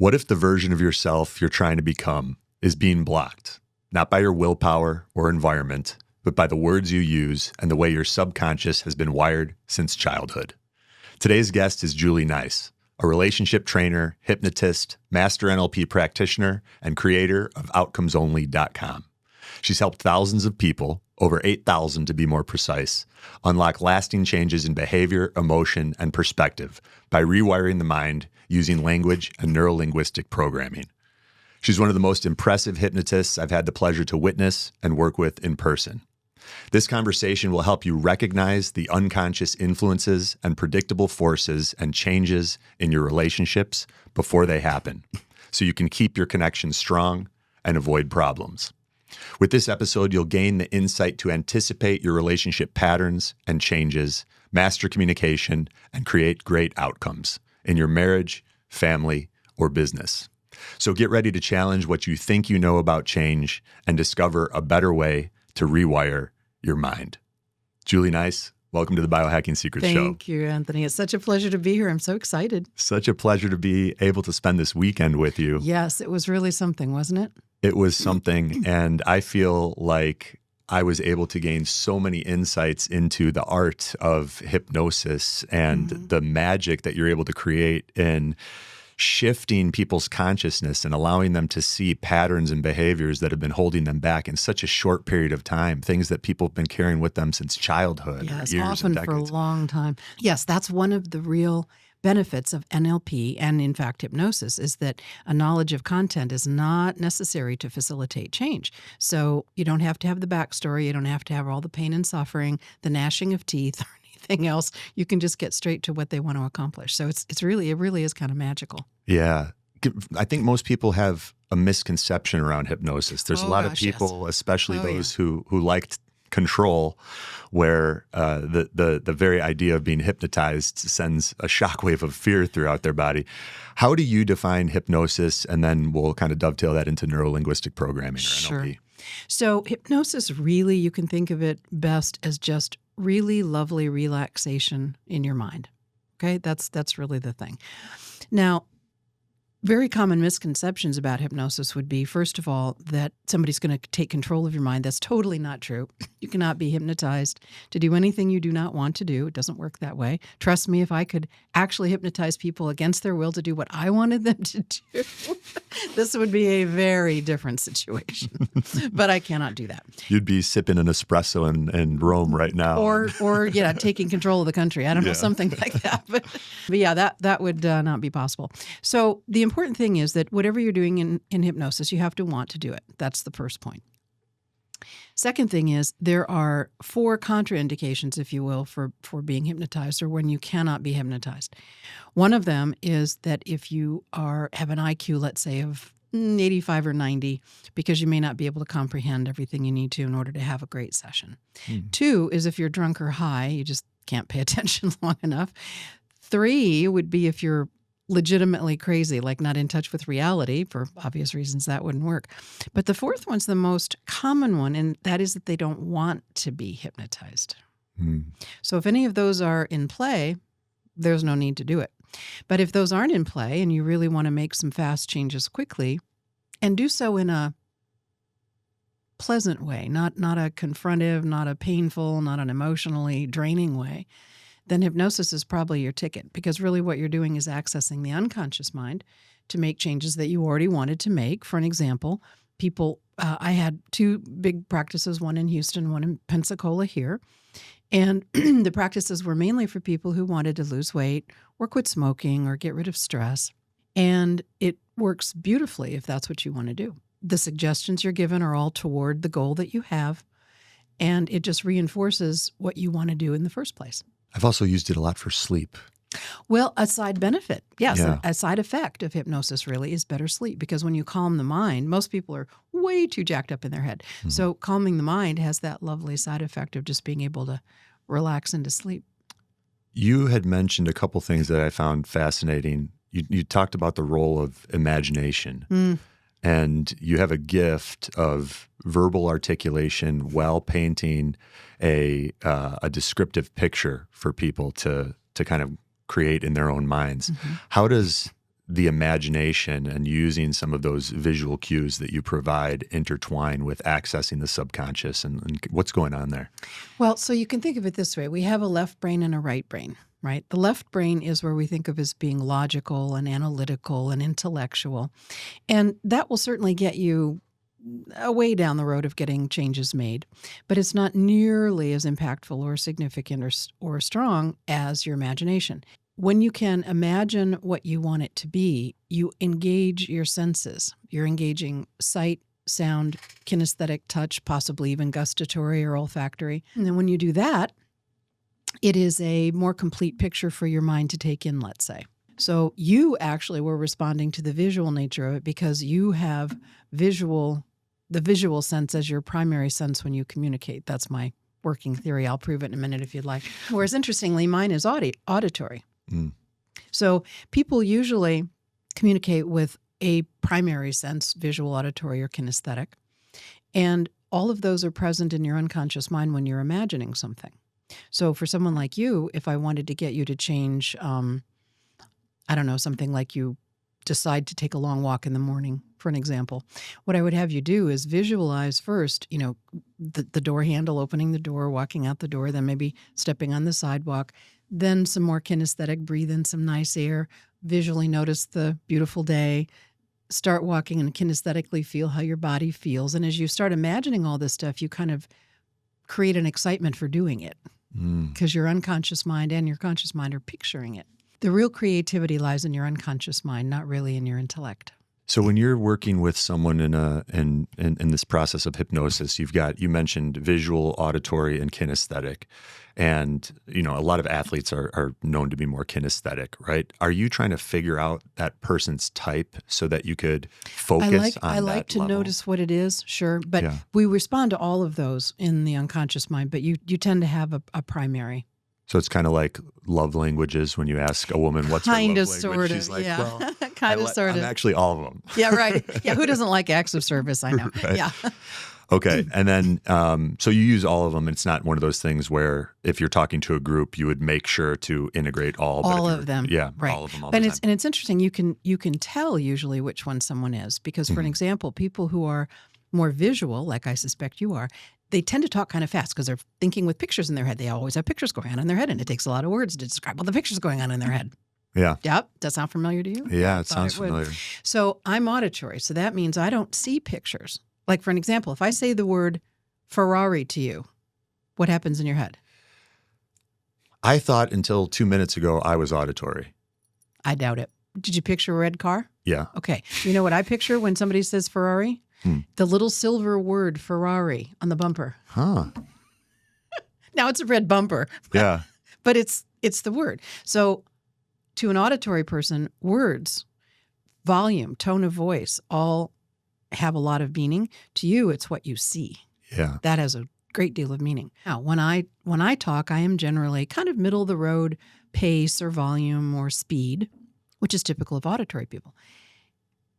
What if the version of yourself you're trying to become is being blocked, not by your willpower or environment, but by the words you use and the way your subconscious has been wired since childhood? Today's guest is Julie Nise, a relationship trainer, hypnotist, master NLP practitioner, and creator of OutcomesOnly.com. She's helped thousands of people, over 8,000 to be more precise, unlock lasting changes in behavior, emotion, and perspective by rewiring the mind using language and neurolinguistic programming. She's one of the most impressive hypnotists I've had the pleasure to witness and work with in person. This conversation will help you recognize the unconscious influences and predictable forces and changes in your relationships before they happen, so you can keep your connection strong and avoid problems. With this episode, you'll gain the insight to anticipate your relationship patterns and changes, master communication, and create great outcomes in your marriage, family, or business. So get ready to challenge what you think you know about change and discover a better way to rewire your mind. Julie Nise, welcome to the Biohacking Secrets Show. Thank you, Anthony. It's such a pleasure to be here. I'm so excited. Such a pleasure to be able to spend this weekend with you. Yes, it was really something, wasn't it? It was something, and I feel like I was able to gain so many insights into the art of hypnosis and the magic that you're able to create in shifting people's consciousness and allowing them to see patterns and behaviors that have been holding them back in such a short period of time, things that people have been carrying with them since childhood. Yes, years often and for a decades. long time. Yes, that's one of the real benefits of NLP and, in fact, hypnosis is that a knowledge of content is not necessary to facilitate change. So you don't have to have the backstory. You don't have to have all the pain and suffering, the gnashing of teeth, or anything else. You can just get straight to what they want to accomplish. So it really is kind of magical. Yeah. I think most people have a misconception around hypnosis. There's a lot of people, yes. especially those who liked control, where the very idea of being hypnotized sends a shockwave of fear throughout their body. How do you define hypnosis? And then we'll kind of dovetail that into neurolinguistic programming or Sure. NLP. So hypnosis really, you can think of it best as just really lovely relaxation in your mind. Okay, that's really the thing. Now, very common misconceptions about hypnosis would be, first of all, that somebody's going to take control of your mind. That's totally not true. You cannot be hypnotized to do anything you do not want to do. It doesn't work that way. Trust me, if I could actually hypnotize people against their will to do what I wanted them to do, this would be a very different situation. But I cannot do that. You'd be sipping an espresso in Rome right now. Or taking control of the country. I don't know, something like that. But yeah, that would not be possible. So the important thing is that whatever you're doing in hypnosis, you have to want to do it. That's the first point. Second thing is there are 4 contraindications, if you will, for being hypnotized or when you cannot be hypnotized. One of them is that if you have an IQ, let's say, of 85 or 90, because you may not be able to comprehend everything you need to in order to have a great session. 2 is if you're drunk or high, you just can't pay attention long enough. 3 would be if you're legitimately crazy, like not in touch with reality. For obvious reasons, that wouldn't work. But the 4th one's the most common one, and that is that they don't want to be hypnotized. So if any of those are in play, there's no need to do it. But if those aren't in play and you really want to make some fast changes quickly, and do so in a pleasant way, not a confrontive, not a painful, not an emotionally draining way, then hypnosis is probably your ticket, because really what you're doing is accessing the unconscious mind to make changes that you already wanted to make. For an example, I had 2 big practices, one in Houston, one in Pensacola here. And the practices were mainly for people who wanted to lose weight or quit smoking or get rid of stress. And it works beautifully if that's what you want to do. The suggestions you're given are all toward the goal that you have, and it just reinforces what you want to do in the first place. I've also used it a lot for sleep. Well, a side benefit, yes, Yeah. a side effect of hypnosis really is better sleep, because when you calm the mind, most people are way too jacked up in their head. So calming the mind has that lovely side effect of just being able to relax into sleep. You had mentioned a couple things that I found fascinating. You talked about the role of imagination, and you have a gift of verbal articulation while painting a descriptive picture for people to kind of create in their own minds. How does the imagination and using some of those visual cues that you provide intertwine with accessing the subconscious and what's going on there? Well, so you can think of it this way. We have a left brain and a right brain, right? The left brain is where we think of as being logical and analytical and intellectual. And that will certainly get you a way down the road of getting changes made. But it's not nearly as impactful or significant or strong as your imagination. When you can imagine what you want it to be, you engage your senses. You're engaging sight, sound, kinesthetic, touch, possibly even gustatory or olfactory. And then when you do that, it is a more complete picture for your mind to take in, let's say. So you actually were responding to the visual nature of it because you have the visual sense as your primary sense when you communicate. That's my working theory. I'll prove it in a minute if you'd like. Whereas interestingly, mine is auditory. Mm. So people usually communicate with a primary sense, visual, auditory, or kinesthetic. And all of those are present in your unconscious mind when you're imagining something. So for someone like you, if I wanted to get you to change, something like you decide to take a long walk in the morning, for an example, what I would have you do is visualize first, the door handle, opening the door, walking out the door, then maybe stepping on the sidewalk, then some more kinesthetic, breathe in some nice air, visually notice the beautiful day, start walking and kinesthetically feel how your body feels. And as you start imagining all this stuff, you kind of create an excitement for doing it because your unconscious mind and your conscious mind are picturing it. The real creativity lies in your unconscious mind, not really in your intellect. So when you're working with someone in this process of hypnosis, you mentioned visual, auditory, and kinesthetic. And, a lot of athletes are known to be more kinesthetic, right? Are you trying to figure out that person's type so that you could focus on that I like to level? notice what it is, sure. But we respond to all of those in the unconscious mind, but you tend to have a primary. So it's kind of like love languages when you ask a woman what's her love language. Sort of, She's like, yeah. well, kind of, sort of. I'm actually all of them. Yeah, right. Yeah, who doesn't like acts of service? I know. Right. Yeah. Okay. And then, so you use all of them. It's not one of those things where if you're talking to a group, you would make sure to integrate all of them. Yeah, right. all of them all the time. And it's interesting. You can tell usually which one someone is because, for an example, people who are more visual, like I suspect you are, they tend to talk kind of fast because they're thinking with pictures in their head. They always have pictures going on in their head, and it takes a lot of words to describe all the pictures going on in their head. Yeah. Yep. Does that sound familiar to you? Yeah, it sounds familiar. So I'm auditory. So that means I don't see pictures. Like, for an example, if I say the word Ferrari to you, what happens in your head? I thought until 2 minutes ago I was auditory. I doubt it. Did you picture a red car? Yeah. Okay. You know what I picture when somebody says Ferrari? The little silver word Ferrari on the bumper. Huh. Now it's a red bumper. Yeah. But it's the word. So to an auditory person, words, volume, tone of voice, all have a lot of meaning. To you, it's what you see. Yeah. That has a great deal of meaning. Now, when I talk, I am generally kind of middle of the road pace or volume or speed, which is typical of auditory people.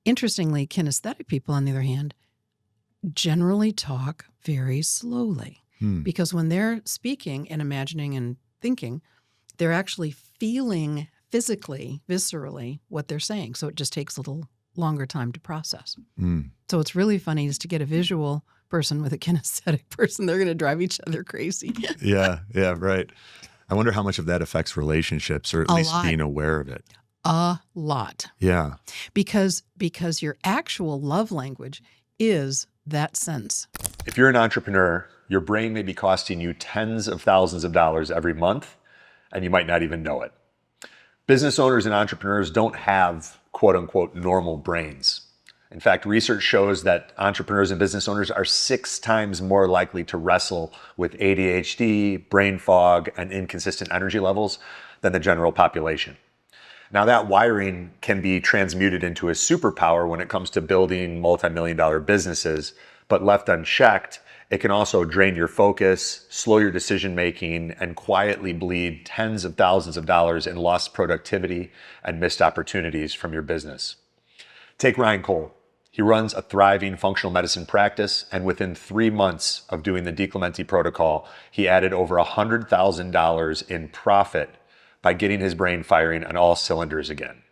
Interestingly, kinesthetic people, on the other hand, generally talk very slowly because when they're speaking and imagining and thinking, they're actually feeling physically, viscerally what they're saying. So it just takes a little longer time to process. So it's really funny is to get a visual person with a kinesthetic person. They're going to drive each other crazy. Yeah, right. I wonder how much of that affects relationships or at least being aware of it. A lot. Yeah. Because your actual love language is that sense. If you're an entrepreneur, your brain may be costing you tens of thousands of dollars every month, and you might not even know it. Business owners and entrepreneurs don't have quote unquote normal brains. In fact, research shows that entrepreneurs and business owners are 6 times more likely to wrestle with ADHD, brain fog, and inconsistent energy levels than the general population. Now, that wiring can be transmuted into a superpower when it comes to building multi-million-dollar businesses, but left unchecked, it can also drain your focus, slow your decision-making, and quietly bleed tens of thousands of dollars in lost productivity and missed opportunities from your business. Take Ryan Cole. He runs a thriving functional medicine practice, and within 3 months of doing the DiClementi protocol, he added over $100,000 in profit by getting his brain firing on all cylinders again.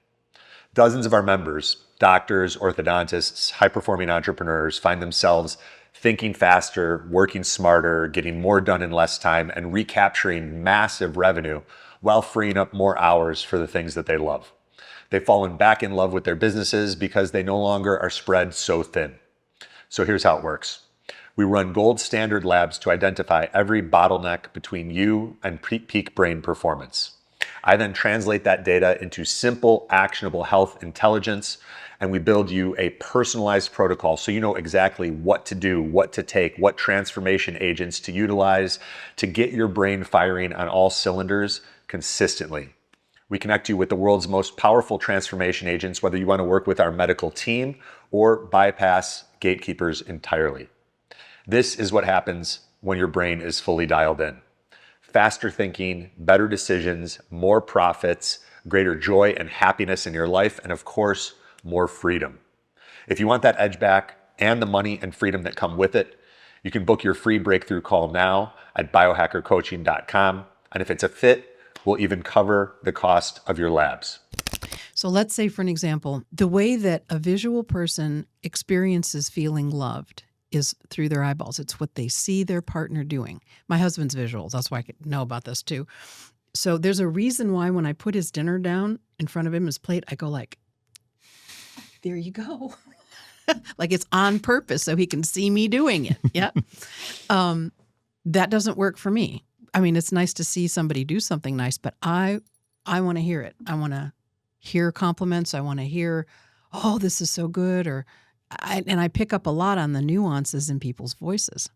Dozens of our members, doctors, orthodontists, high-performing entrepreneurs, find themselves thinking faster, working smarter, getting more done in less time, and recapturing massive revenue while freeing up more hours for the things that they love. They've fallen back in love with their businesses because they no longer are spread so thin. So here's how it works. We run gold standard labs to identify every bottleneck between you and peak brain performance. I then translate that data into simple, actionable health intelligence, and we build you a personalized protocol so you know exactly what to do, what to take, what transformation agents to utilize to get your brain firing on all cylinders consistently. We connect you with the world's most powerful transformation agents, whether you want to work with our medical team or bypass gatekeepers entirely. This is what happens when your brain is fully dialed in. Faster thinking, better decisions, more profits, greater joy and happiness in your life, and of course, more freedom. If you want that edge back and the money and freedom that come with it, you can book your free breakthrough call now at biohackercoaching.com. And if it's a fit, we'll even cover the cost of your labs. So let's say, for an example, the way that a visual person experiences feeling loved is through their eyeballs. It's what they see their partner doing. My husband's visuals. That's why I could know about this too. So there's a reason why when I put his dinner down in front of him, his plate, I go like, there you go. Like it's on purpose so he can see me doing it. Yeah. That doesn't work for me. I mean, it's nice to see somebody do something nice, but I want to hear it. I want to hear compliments. I want to hear, oh, this is so good. And I pick up a lot on the nuances in people's voices.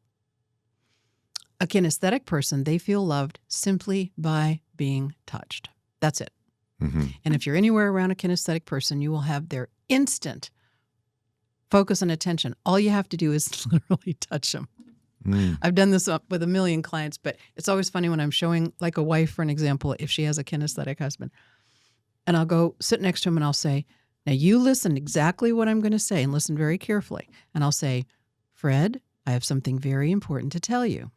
A kinesthetic person, they feel loved simply by being touched. That's it. Mm-hmm. And if you're anywhere around a kinesthetic person, you will have their instant focus and attention. All you have to do is literally touch them. Mm. I've done this with a million clients, but it's always funny when I'm showing, like a wife, for an example, if she has a kinesthetic husband. And I'll go sit next to him and I'll say, now you listen exactly what I'm going to say and listen very carefully. And I'll say, Fred, I have something very important to tell you.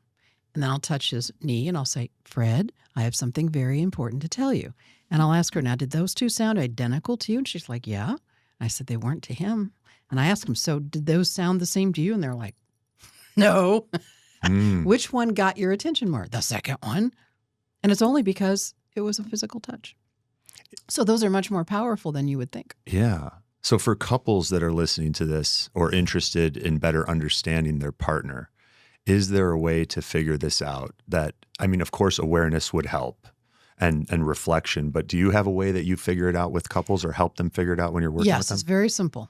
And then I'll touch his knee and I'll say, Fred, I have something very important to tell you. And I'll ask her, now, did those two sound identical to you? And she's like, yeah. And I said, they weren't to him. And I asked them, so did those sound the same to you? And they're like, no. Which one got your attention more? The second one. And it's only because it was a physical touch. So those are much more powerful than you would think. Yeah. So for couples that are listening to this or interested in better understanding their partner, is there a way to figure this out? That, I mean, of course, awareness would help and reflection, but do you have a way that you figure it out with couples or help them figure it out when you're working with them? Yes, it's very simple.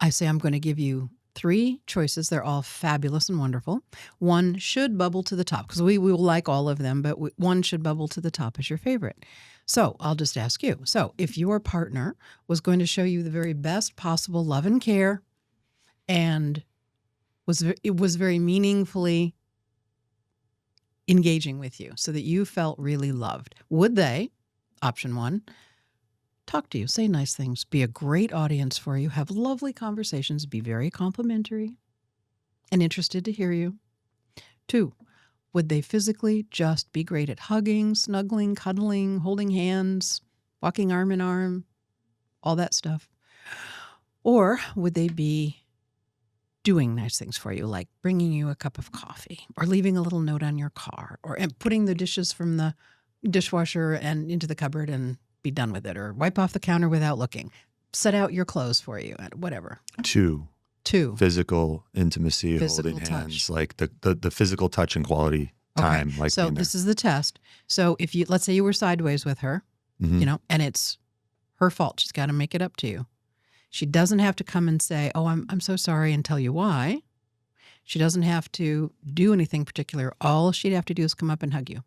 I say, I'm going to give you 3 choices. They're all fabulous and wonderful. One should bubble to the top because we will like all of them, but one should bubble to the top as your favorite. So I'll just ask you. So if your partner was going to show you the very best possible love and care and it was very meaningfully engaging with you so that you felt really loved, would they, option 1, talk to you, say nice things, be a great audience for you, have lovely conversations, be very complimentary and interested to hear you? 2, would they physically just be great at hugging, snuggling, cuddling, holding hands, walking arm in arm, all that stuff? Or would they be doing nice things for you, like bringing you a cup of coffee or leaving a little note on your car or putting the dishes from the dishwasher and into the cupboard and be done with it, or wipe off the counter without looking, set out your clothes for you, whatever. 2, physical intimacy, holding hands, like the physical touch and quality time. Okay. Like so this is the test. So if you, let's say you were sideways with her, and it's her fault, she's got to make it up to you. She doesn't have to come and say, oh, I'm so sorry, and tell you why. She doesn't have to do anything particular. All she'd have to do is come up and hug you.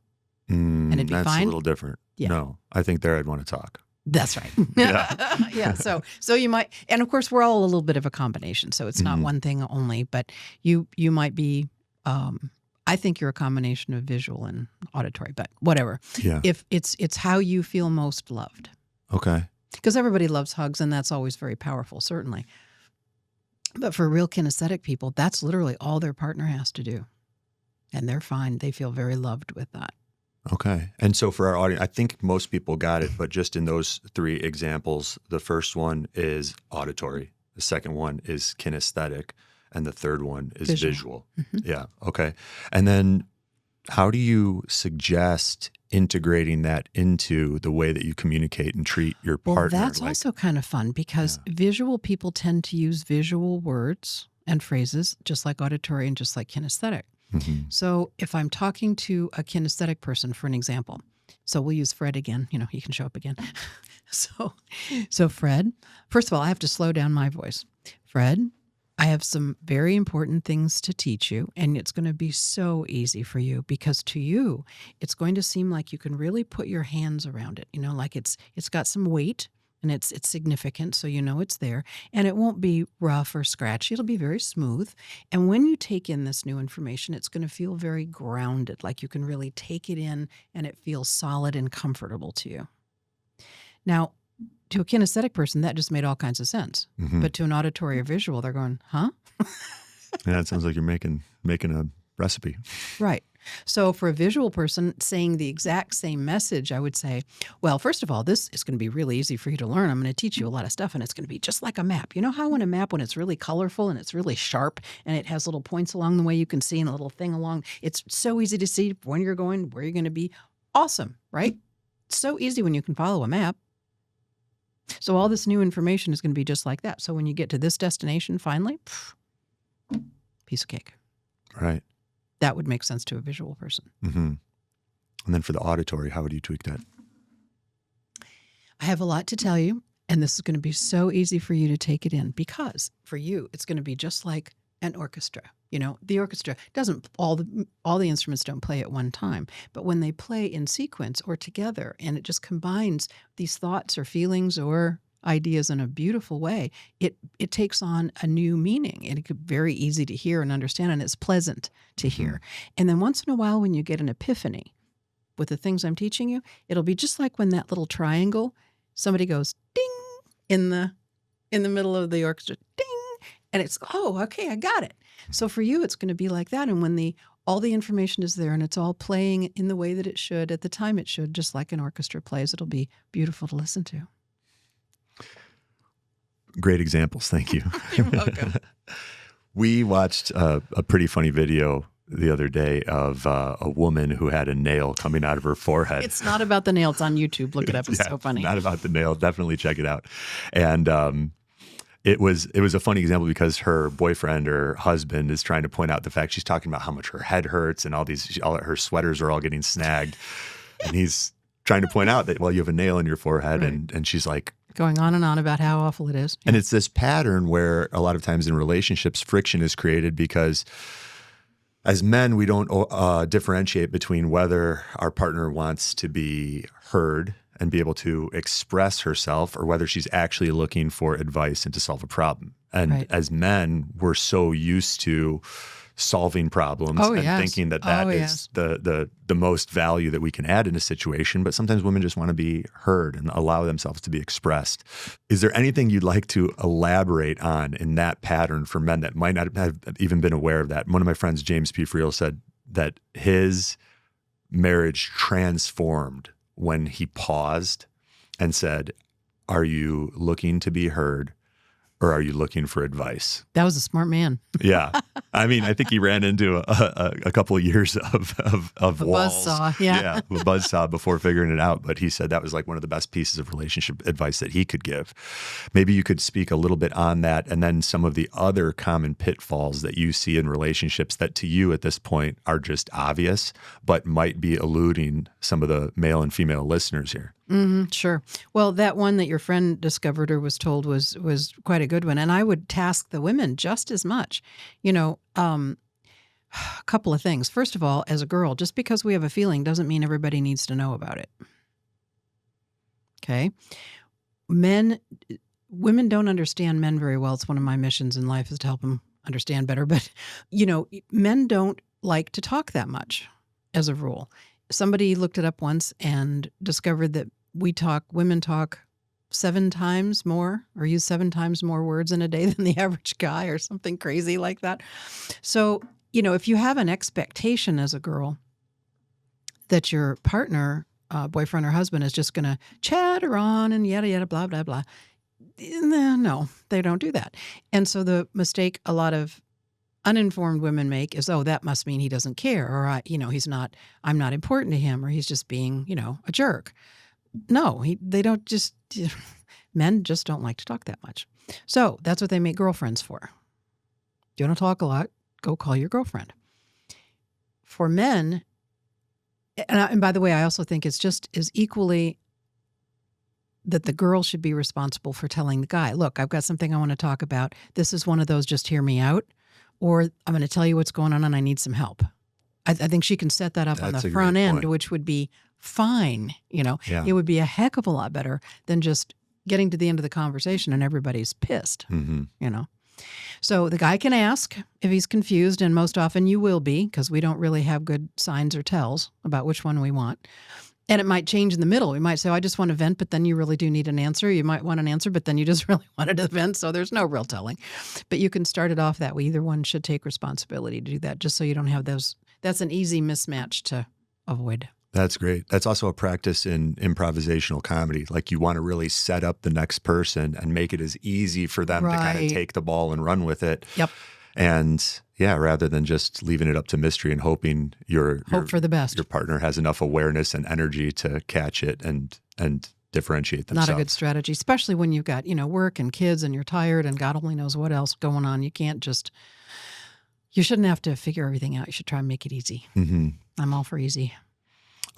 And it'd be that's fine. A little different. Yeah. No, I think there I'd want to talk. That's right. Yeah. Yeah. So you might, and of course we're all a little bit of a combination. So it's not one thing only, but you might be, I think you're a combination of visual and auditory, but whatever. Yeah. If it's how you feel most loved. Okay. Because everybody loves hugs and that's always very powerful, certainly. But for real kinesthetic people, that's literally all their partner has to do. And they're fine. They feel very loved with that. Okay. And so for our audience, I think most people got it, but just in those 3 examples, the first one is auditory, the second one is kinesthetic, and the third one is visual. Yeah. Okay. And then how do you suggest integrating that into the way that you communicate and treat your partner? Well, that's also kind of fun because visual people tend to use visual words and phrases, just like auditory and just like kinesthetic. So if I'm talking to a kinesthetic person, for an example, so we'll use Fred again, he can show up again. So Fred, first of all, I have to slow down my voice. Fred, I have some very important things to teach you, and it's going to be so easy for you because to you, it's going to seem like you can really put your hands around it, like it's got some weight. And it's significant, so it's there. And it won't be rough or scratchy. It'll be very smooth. And when you take in this new information, it's going to feel very grounded, like you can really take it in and it feels solid and comfortable to you. Now, to a kinesthetic person, that just made all kinds of sense. But to an auditory or visual, they're going, huh? Yeah, it sounds like you're making a recipe. Right. So for a visual person saying the exact same message, I would say, well, first of all, this is going to be really easy for you to learn. I'm going to teach you a lot of stuff, and it's going to be just like a map. You know how in a map, when it's really colorful and it's really sharp and it has little points along the way you can see and a little thing along, it's so easy to see when you're going, where you're going to be. Awesome, right? It's so easy when you can follow a map. So all this new information is going to be just like that. So when you get to this destination, finally, piece of cake. Right. That would make sense to a visual person. And then for the auditory, how would you tweak that? I have a lot to tell you, and this is going to be so easy for you to take it in because for you, it's going to be just like an orchestra. The orchestra doesn't, all the instruments don't play at one time, but when they play in sequence or together and it just combines these thoughts or feelings or ideas in a beautiful way, it takes on a new meaning, and it's very easy to hear and understand, and it's pleasant to hear. And then once in a while, when you get an epiphany with the things I'm teaching you, it'll be just like when that little triangle, somebody goes ding in the middle of the orchestra, ding, and it's, oh, okay, I got it. So for you, it's going to be like that. And when all the information is there and it's all playing in the way that it should, at the time it should, just like an orchestra plays, it'll be beautiful to listen to. Great examples. Thank you. You're welcome. We watched a pretty funny video the other day of a woman who had a nail coming out of her forehead. It's not about the nail. It's on YouTube. Look it up. It's so funny. Not about the nail. Definitely check it out. And it was a funny example because her boyfriend or husband is trying to point out the fact she's talking about how much her head hurts and all her sweaters are all getting snagged. And he's trying to point out that, well, you have a nail in your forehead. Right. And she's like, going on and on about how awful it is. And it's this pattern where a lot of times in relationships, friction is created because as men, we don't differentiate between whether our partner wants to be heard and be able to express herself or whether she's actually looking for advice and to solve a problem. And as men, we're so used to solving problems thinking that is the most value that we can add in a situation. But sometimes women just want to be heard and allow themselves to be expressed. Is there anything you'd like to elaborate on in that pattern for men that might not have even been aware of that? One of my friends, James P. Friel, said that his marriage transformed when he paused and said, "Are you looking to be heard? Or are you looking for advice?" That was a smart man. Yeah. I mean, I think he ran into a couple of years of walls. Buzzsaw, yeah. A buzzsaw before figuring it out. But he said that was like one of the best pieces of relationship advice that he could give. Maybe you could speak a little bit on that and then some of the other common pitfalls that you see in relationships that to you at this point are just obvious, but might be eluding some of the male and female listeners here. Sure. Well, that one that your friend discovered or was told was quite a good one. And I would task the women just as much. A couple of things. First of all, as a girl, just because we have a feeling doesn't mean everybody needs to know about it. Okay? Women don't understand men very well. It's one of my missions in life is to help them understand better. But, men don't like to talk that much as a rule. Somebody looked it up once and discovered that women talk 7 times more or use 7 times more words in a day than the average guy or something crazy like that. So, if you have an expectation as a girl that your partner, boyfriend or husband, is just going to chatter on and yada, yada, blah, blah, blah. No, they don't do that. And so the mistake a lot of uninformed women make is, oh, that must mean he doesn't care, or, I'm not important to him, or he's just being, a jerk. No, they don't just, men just don't like to talk that much. So that's what they make girlfriends for. You want to talk a lot? Go call your girlfriend. For men, and by the way, I also think it's just as equally that the girl should be responsible for telling the guy, look, I've got something I want to talk about. This is one of those, just hear me out, or I'm going to tell you what's going on and I need some help. I think she can set that up on the front end, which would be fine. It would be a heck of a lot better than just getting to the end of the conversation and everybody's pissed, So the guy can ask if he's confused, and most often you will be, because we don't really have good signs or tells about which one we want. And it might change in the middle. We might say, I just want to vent, but then you really do need an answer. You might want an answer, but then you just really wanted to vent, so there's no real telling. But you can start it off that way. Either one should take responsibility to do that, just so you don't have those. That's an easy mismatch to avoid. That's great. That's also a practice in improvisational comedy. Like, you want to really set up the next person and make it as easy for them to kind of take the ball and run with it. Yep. And rather than just leaving it up to mystery and hoping hope for the best. Your partner has enough awareness and energy to catch it and differentiate themselves. Not a good strategy, especially when you've got, work and kids and you're tired and God only knows what else going on. You shouldn't have to figure everything out. You should try and make it easy. Mm-hmm. I'm all for easy.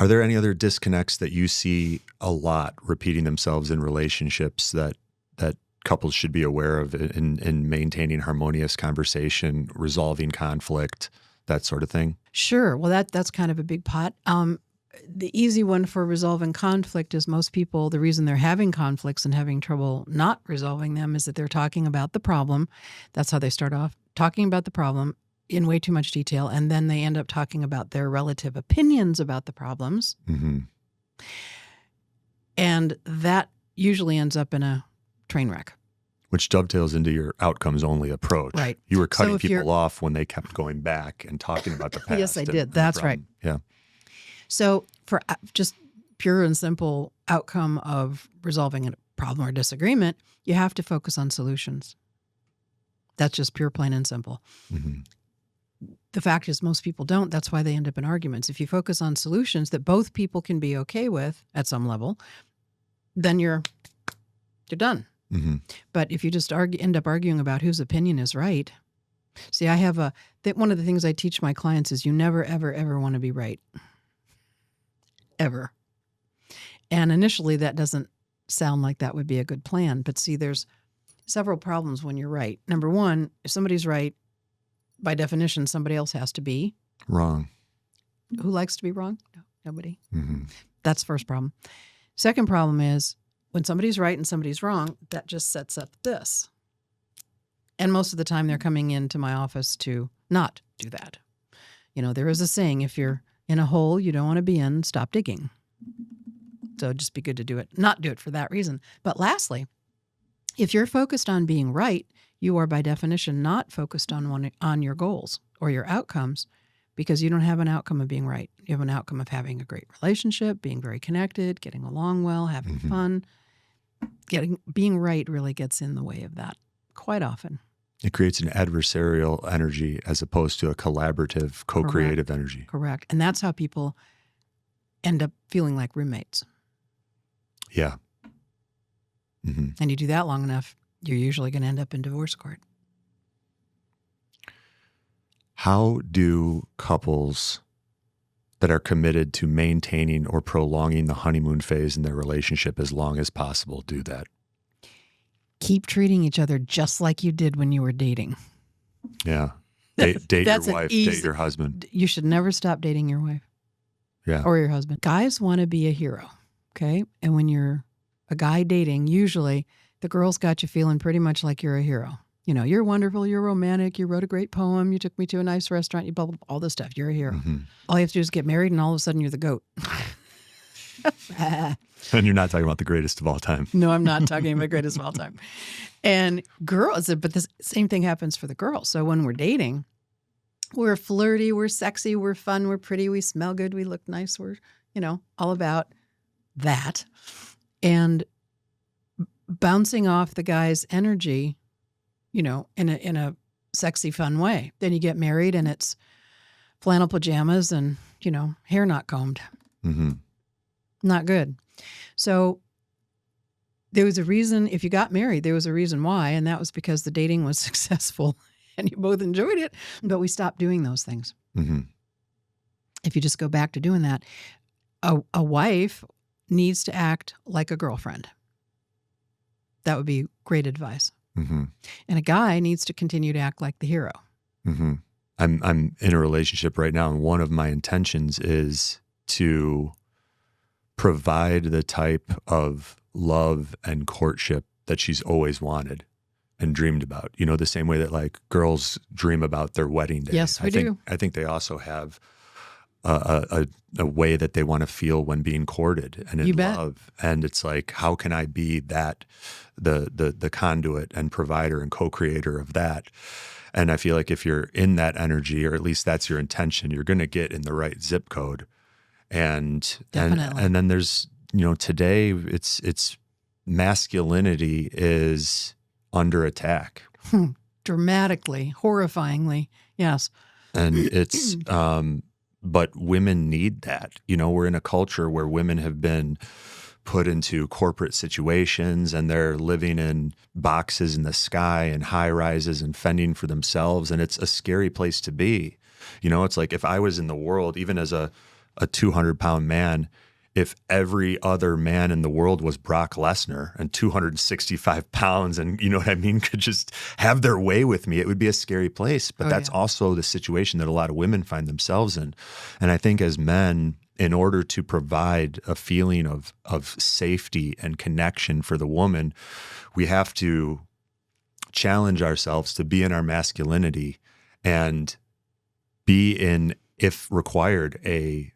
Are there any other disconnects that you see a lot repeating themselves in relationships that couples should be aware of in maintaining harmonious conversation, resolving conflict, that sort of thing? Sure. Well, that's kind of a big pot. The easy one for resolving conflict is most people, the reason they're having conflicts and having trouble not resolving them is that they're talking about the problem. That's how they start off, talking about the problem in way too much detail, and then they end up talking about their relative opinions about the problems. Mm-hmm. And that usually ends up in a train wreck. Which dovetails into your outcomes-only approach. Right. You were cutting people off when they kept going back and talking about the past. Yes, I did. That's right. Yeah. So for just pure and simple outcome of resolving a problem or disagreement, you have to focus on solutions. That's just pure, plain and simple. Mm-hmm. The fact is most people don't. That's why they end up in arguments. If you focus on solutions that both people can be okay with at some level, then you're done. Mm-hmm. But if you just end up arguing about whose opinion is right. See, I have one of the things I teach my clients is you never, ever, ever want to be right. Ever. And initially that doesn't sound like that would be a good plan. But see, there's several problems when you're right. Number one, if somebody's right, by definition, somebody else has to be wrong. Who likes to be wrong? No, nobody. Mm-hmm. That's the first problem. Second problem is when somebody's right and somebody's wrong, that just sets up this. And most of the time they're coming into my office to not do that. There is a saying, if you're in a hole you don't want to be in, stop digging. So it'd just be good to do it, not do it for that reason. But lastly, if you're focused on being right, you are by definition not focused on your goals or your outcomes, because you don't have an outcome of being right. You have an outcome of having a great relationship, being very connected, getting along well, having mm-hmm. fun. Being right really gets in the way of that quite often. It creates an adversarial energy as opposed to a collaborative, co-creative energy. Correct. And that's how people end up feeling like roommates. Yeah. Mm-hmm. And you do that long enough, you're usually going to end up in divorce court. How do couples that are committed to maintaining or prolonging the honeymoon phase in their relationship as long as possible do that? Keep treating each other just like you did when you were dating. Yeah. Date your wife, date your husband. You should never stop dating your wife. Yeah. Or your husband. Guys want to be a hero, okay? And when you're a guy dating, usually the girl's got you feeling pretty much like you're a hero. You're wonderful, you're romantic, you wrote a great poem, you took me to a nice restaurant, you blah, blah, blah, all this stuff. You're a hero. Mm-hmm. All you have to do is get married and all of a sudden you're the GOAT. And you're not talking about the greatest of all time. No, I'm not talking about the greatest of all time. And girls, but the same thing happens for the girls. So when we're dating, We're flirty, we're sexy, we're fun, we're pretty, we smell good, we look nice. We're, all about that. And bouncing off the guy's energy, in a sexy, fun way. Then you get married and it's flannel pajamas and, hair not combed. Mm-hmm. Not good. So there was a reason, if you got married, there was a reason why, and that was because the dating was successful and you both enjoyed it, but we stopped doing those things. Mm-hmm. If you just go back to doing that, a wife needs to act like a girlfriend. That would be great advice. Mm-hmm. And a guy needs to continue to act like the hero. Mm-hmm. I'm in a relationship right now, and one of my intentions is to provide the type of love and courtship that she's always wanted and dreamed about. The same way that like girls dream about their wedding day. Yes, we do. I think they also have a way that they want to feel when being courted and in love. And it's like, how can I be that, the conduit and provider and co-creator of that? And I feel like if you're in that energy, or at least that's your intention, you're going to get in the right zip code. And Definitely. and then there's, today it's masculinity is under attack. Dramatically, horrifyingly. Yes. And it's, but women need that. We're in a culture where women have been put into corporate situations and they're living in boxes in the sky and high rises and fending for themselves. And it's a scary place to be. It's like if I was in the world, even as a 200-pound man, if every other man in the world was Brock Lesnar and 265 pounds and, could just have their way with me, it would be a scary place. But that's also the situation that a lot of women find themselves in. And I think as men, in order to provide a feeling of safety and connection for the woman, we have to challenge ourselves to be in our masculinity and be in, if required, a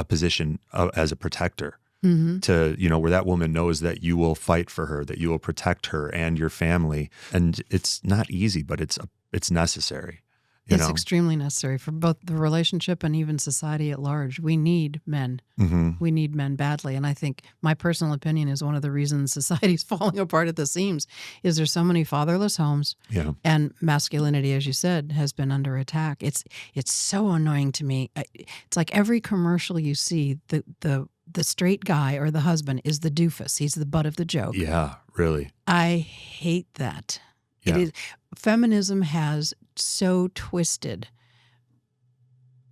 position as a protector. Mm-hmm. To, where that woman knows that you will fight for her, that you will protect her and your family. And it's not easy, but it's necessary. It's extremely necessary for both the relationship and even society at large. We need men. Mm-hmm. We need men badly. And I think my personal opinion is one of the reasons society's falling apart at the seams is there's so many fatherless homes. Yeah. And masculinity, as you said, has been under attack. It's so annoying to me. It's like every commercial you see, the straight guy or the husband is the doofus. He's the butt of the joke. Yeah, really. I hate that. Yeah. It is. Feminism has so twisted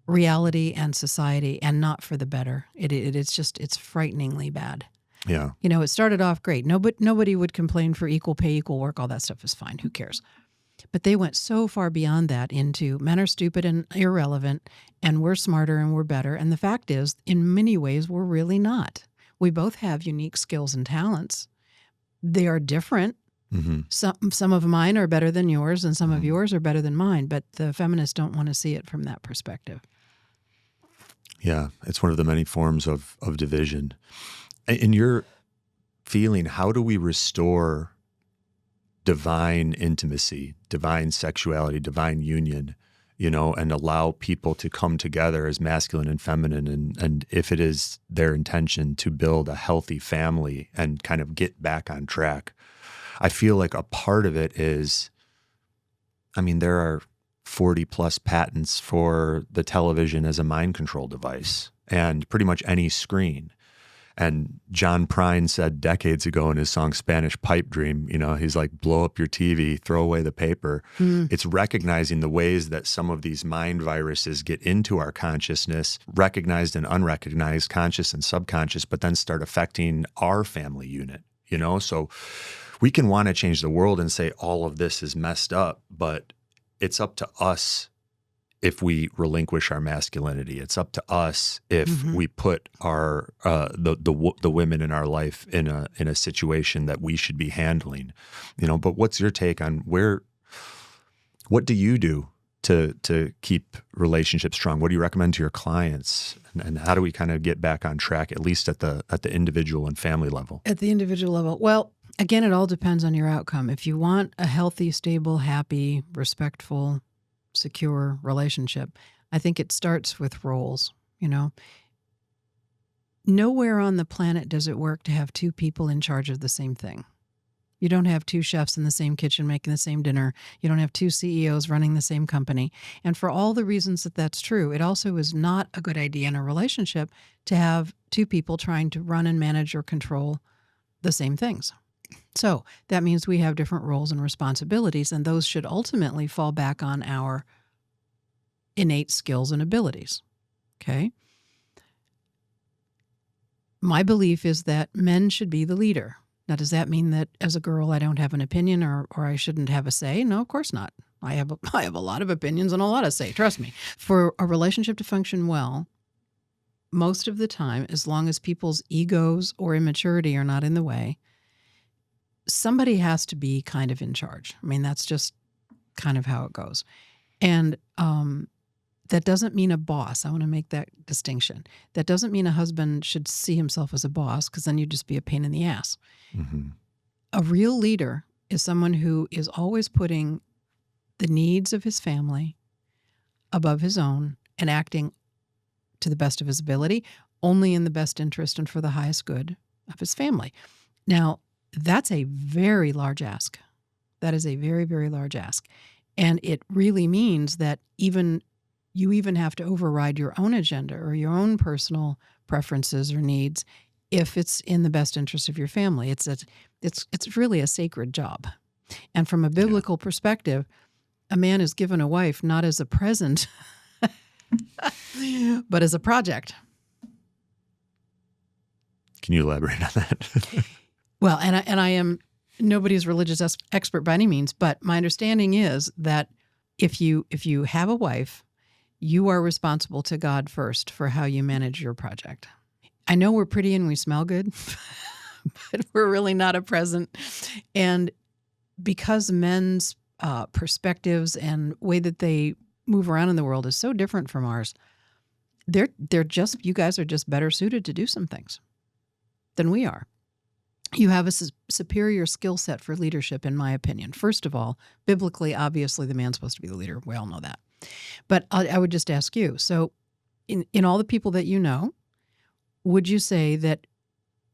reality and society, and not for the better. It's frighteningly bad. Yeah. It started off great. Nobody would complain for equal pay, equal work. All that stuff is fine. Who cares? But they went so far beyond that into men are stupid and irrelevant, and we're smarter and we're better. And the fact is, in many ways, we're really not. We both have unique skills and talents. They are different. Mm-hmm. Some of mine are better than yours, and some of yours are better than mine. But the feminists don't want to see it from that perspective. Yeah, it's one of the many forms of division. In your feeling, how do we restore divine intimacy, divine sexuality, divine union, and allow people to come together as masculine and feminine, and if it is their intention to build a healthy family and kind of get back on track? I feel like a part of it is, there are 40 plus patents for the television as a mind control device and pretty much any screen. And John Prine said decades ago in his song Spanish Pipe Dream, he's like, blow up your TV, throw away the paper. It's recognizing the ways that some of these mind viruses get into our consciousness, recognized and unrecognized, conscious and subconscious, but then start affecting our family unit, So we can want to change the world and say all of this is messed up, but it's up to us if we relinquish our masculinity. It's up to us if we put our the women in our life in a situation that we should be handling. But what's your take on what do you do to keep relationships strong? What do you recommend to your clients? And how do we kind of get back on track, at least at the individual and family level? At the individual level. Well, again, it all depends on your outcome. If you want a healthy, stable, happy, respectful secure relationship, I think it starts with roles, you know. Nowhere on the planet does it work to have two people in charge of the same thing. You don't have two chefs in the same kitchen making the same dinner. You don't have two CEOs running the same company. And for all the reasons that that's true, it also is not a good idea in a relationship to have two people trying to run and manage or control the same things. So that means we have different roles and responsibilities, and those should ultimately fall back on our innate skills and abilities. Okay? My belief is that men should be the leader. Now, does that mean that as a girl I don't have an opinion or I shouldn't have a say? No, of course not. I have a lot of opinions and a lot of say, trust me. For a relationship to function well, most of the time, as long as people's egos or immaturity are not in the way, somebody has to be kind of in charge. I mean, that's just kind of how it goes. And that doesn't mean a boss. I want to make that distinction. That doesn't mean a husband should see himself as a boss, because then you'd just be a pain in the ass. Mm-hmm. A real leader is someone who is always putting the needs of his family above his own and acting to the best of his ability, only in the best interest and for the highest good of his family. Now, that's a very large ask. That is a very, very large ask. And it really means that you even have to override your own agenda or your own personal preferences or needs if it's in the best interest of your family. It's really a sacred job. And from a biblical perspective, a man is given a wife not as a present, but as a project. Can you elaborate on that? Well, and I am nobody's religious expert by any means, but my understanding is that if you have a wife, you are responsible to God first for how you manage your project. I know we're pretty and we smell good, but we're really not a present. And because men's perspectives and way that they move around in the world is so different from ours, you guys are just better suited to do some things than we are. You have a superior skill set for leadership, in my opinion. First of all, biblically, obviously, the man's supposed to be the leader. We all know that. But I would just ask you, so in all the people that you know, would you say that,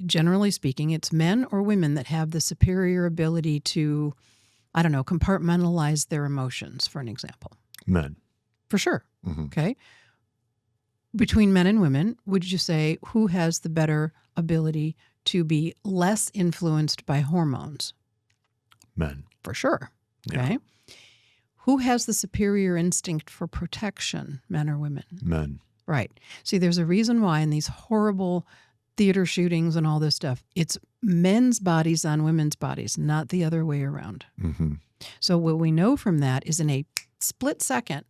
generally speaking, it's men or women that have the superior ability to, I don't know, compartmentalize their emotions, for an example? Men. For sure. Mm-hmm. Okay. Between men and women, would you say who has the better ability to be less influenced by hormones? Men. For sure. Okay. Yeah. Who has the superior instinct for protection, men or women? Men. Right. See, there's a reason why in these horrible theater shootings and all this stuff, it's men's bodies on women's bodies, not the other way around. Mm-hmm. So what we know from that is in a split second,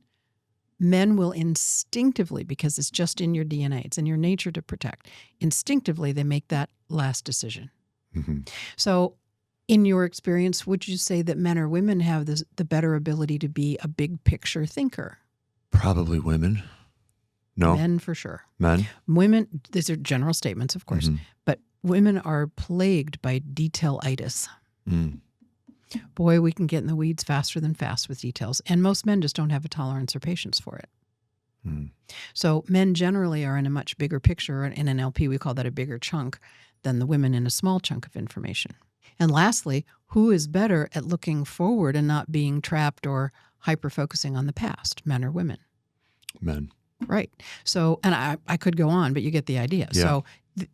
men will instinctively, because it's just in your DNA, it's in your nature to protect, instinctively they make that last decision. Mm-hmm. So in your experience, would you say that men or women have the better ability to be a big picture thinker? Probably women. No. Men for sure. Men? Women, these are general statements, of course, mm-hmm. but women are plagued by detail-itis. Mm. Boy, we can get in the weeds faster than fast with details, and most men just don't have a tolerance or patience for it. Mm. So men generally are in a much bigger picture. In an LP, we call that a bigger chunk than the women in a small chunk of information. And lastly, who is better at looking forward and not being trapped or hyper-focusing on the past, men or women? Men. Right. So, and I could go on, but you get the idea. Yeah. So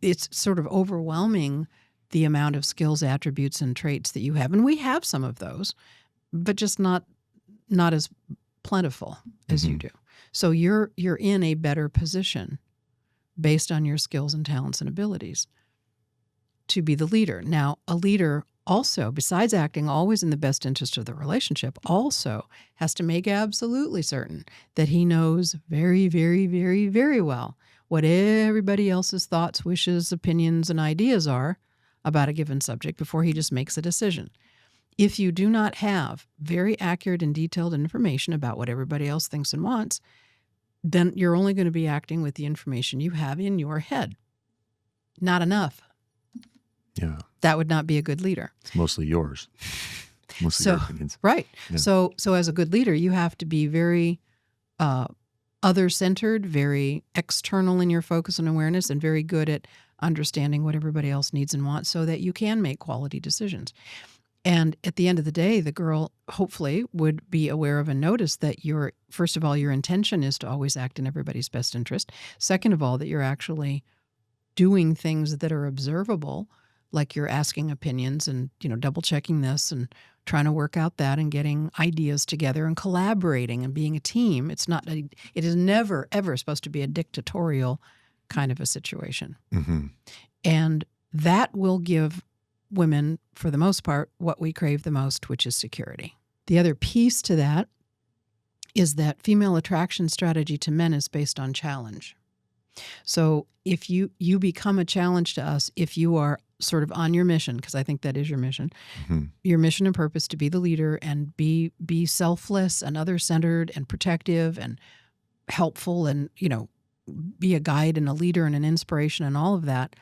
it's sort of overwhelming the amount of skills, attributes, and traits that you have. And we have some of those, but just not as plentiful as mm-hmm. you do. So you're in a better position based on your skills and talents and abilities to be the leader. Now, a leader also, besides acting always in the best interest of the relationship, also has to make absolutely certain that he knows very, very, very, very well what everybody else's thoughts, wishes, opinions, and ideas are about a given subject before he just makes a decision. If you do not have very accurate and detailed information about what everybody else thinks and wants, then you're only going to be acting with the information you have in your head. Not enough. Yeah. That would not be a good leader. It's mostly yours. Mostly your opinions. Right. Yeah. So as a good leader, you have to be very other-centered, very external in your focus and awareness, and very good at understanding what everybody else needs and wants so that you can make quality decisions. And at the end of the day, the girl hopefully would be aware of and notice that first of all, your intention is to always act in everybody's best interest. Second of all, that you're actually doing things that are observable, like you're asking opinions and, double checking this and trying to work out that and getting ideas together and collaborating and being a team. It is never, ever supposed to be a dictatorial kind of a situation. Mm-hmm. And that will give women, for the most part, what we crave the most, which is security. The other piece to that is that female attraction strategy to men is based on challenge. So if you become a challenge to us, if you are sort of on your mission, because I think that is your mission, Mm-hmm. your mission and purpose to be the leader and be selfless and other-centered and protective and helpful and, be a guide and a leader and an inspiration and all of that,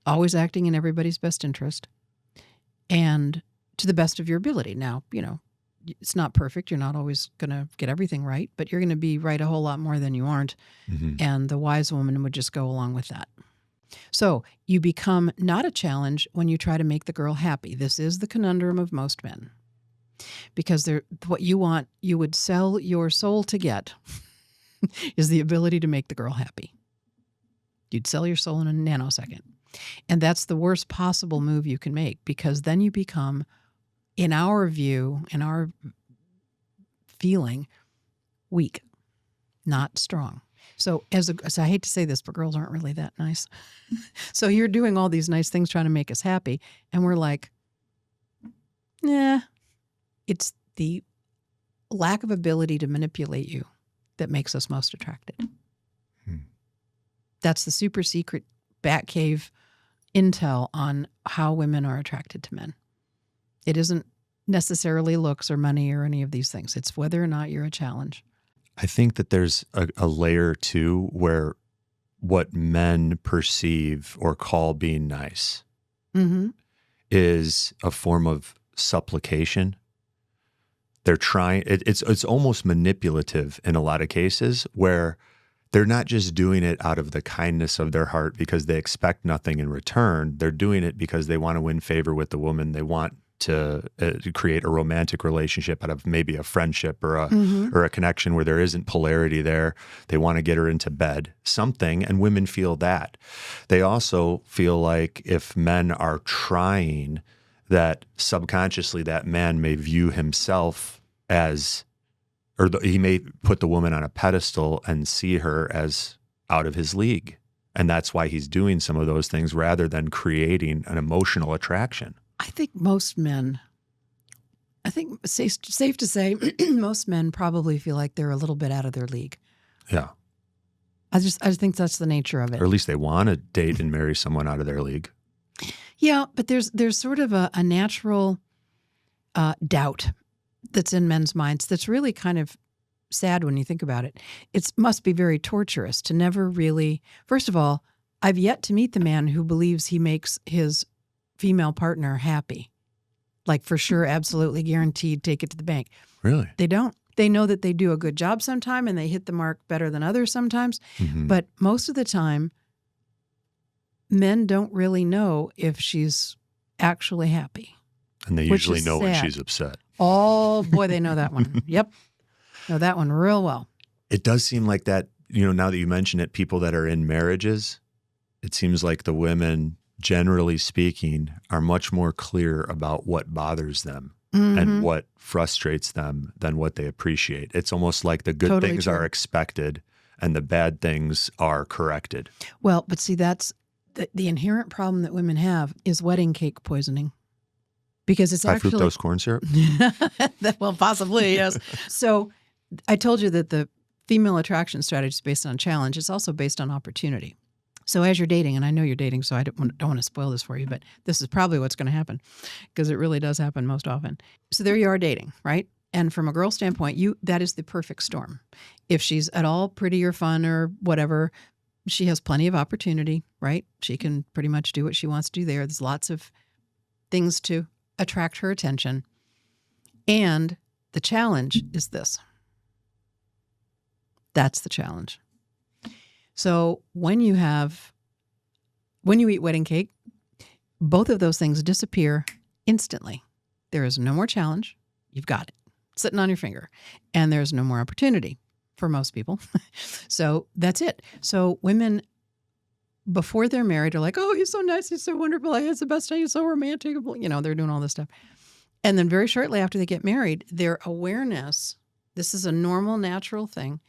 always acting in everybody's best interest and to the best of your ability. Now, it's not perfect. You're not always going to get everything right, but you're going to be right a whole lot more than you aren't. Mm-hmm. And the wise woman would just go along with that. So you become not a challenge when you try to make the girl happy. This is the conundrum of most men. Because what you want, you would sell your soul to get is the ability to make the girl happy. You'd sell your soul in a nanosecond. And that's the worst possible move you can make, because then you become, in our view, in our feeling, weak, not strong. So I hate to say this, but girls aren't really that nice. So you're doing all these nice things trying to make us happy, and we're like, nah. It's the lack of ability to manipulate you that makes us most attracted. That's the super secret Batcave intel on how women are attracted to men. It isn't necessarily looks or money or any of these things. It's whether or not you're a challenge. I think that there's a layer too where what men perceive or call being nice Mm-hmm. is a form of supplication. They're trying, it's almost manipulative in a lot of cases, where they're not just doing it out of the kindness of their heart because they expect nothing in return. They're doing it because they want to win favor with the woman. They want to create a romantic relationship out of maybe a friendship or a connection where there isn't polarity there. They want to get her into bed, something, and women feel that. They also feel like if men are trying, that subconsciously that man may view himself as, he may put the woman on a pedestal and see her as out of his league. And that's why he's doing some of those things rather than creating an emotional attraction. I think most men, safe to say, most men probably feel like they're a little bit out of their league. Yeah. I just think that's the nature of it. Or at least they want to date and marry someone out of their league. Yeah, but there's sort of a natural doubt that's in men's minds that's really kind of sad when you think about it. It must be very torturous to never really, first of all, I've yet to meet the man who believes he makes his female partner happy. Like for sure, absolutely guaranteed, take it to the bank. Really? They don't. They know that they do a good job sometime and they hit the mark better than others sometimes. Mm-hmm. But most of the time, men don't really know if she's actually happy. And they which usually is know when sad. she's upset. Oh, boy, they know that one. Yep. Know that one real well. It does seem like that, now that you mention it, people that are in marriages, it seems like the women, generally speaking, are much more clear about what bothers them and what frustrates them than what they appreciate. It's almost like the good Totally things true. are expected and the bad things are corrected. Well, but see, that's the inherent problem that women have is wedding cake poisoning. Because it's High actually fructose corn syrup? well, possibly, yes. So I told you that the female attraction strategy is based on challenge. It's also based on opportunity. So as you're dating, and I know you're dating, so I don't want to spoil this for you, but this is probably what's going to happen because it really does happen most often. So there you are dating, right? And from a girl standpoint, that is the perfect storm. If she's at all pretty or fun or whatever, she has plenty of opportunity, right? She can pretty much do what she wants to do there. There's lots of things to attract her attention. And the challenge is this. That's the challenge. So when you eat wedding cake, both of those things disappear instantly. There is no more challenge. You've got it sitting on your finger. And there's no more opportunity for most people. So that's it. So women, before they're married, are like, oh, he's so nice. He's so wonderful. He's the best time. He's so romantic. You know, they're doing all this stuff. And then very shortly after they get married, their awareness, this is a normal, natural thing,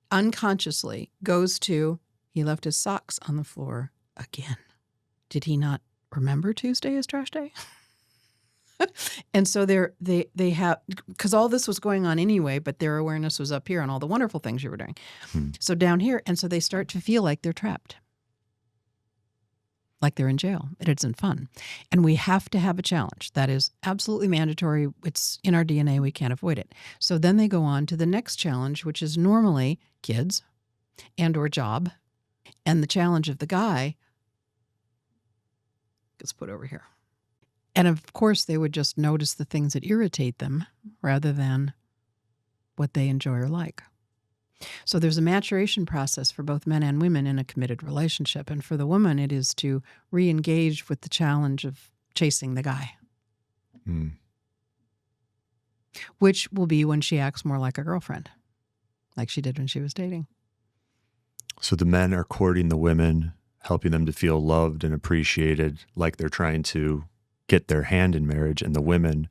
unconsciously goes to, he left his socks on the floor again. Did he not remember Tuesday is trash day? And so they have, because all this was going on anyway, but their awareness was up here on all the wonderful things you were doing. So down here, and so they start to feel like they're trapped, like they're in jail. It isn't fun. And we have to have a challenge. That is absolutely mandatory. It's in our DNA. We can't avoid it. So then they go on to the next challenge, which is normally kids and or job. And the challenge of the guy gets put over here. And of course, they would just notice the things that irritate them rather than what they enjoy or like. So there's a maturation process for both men and women in a committed relationship. And for the woman, it is to re-engage with the challenge of chasing the guy, which will be when she acts more like a girlfriend, like she did when she was dating. So the men are courting the women, helping them to feel loved and appreciated, like they're trying to get their hand in marriage, and the women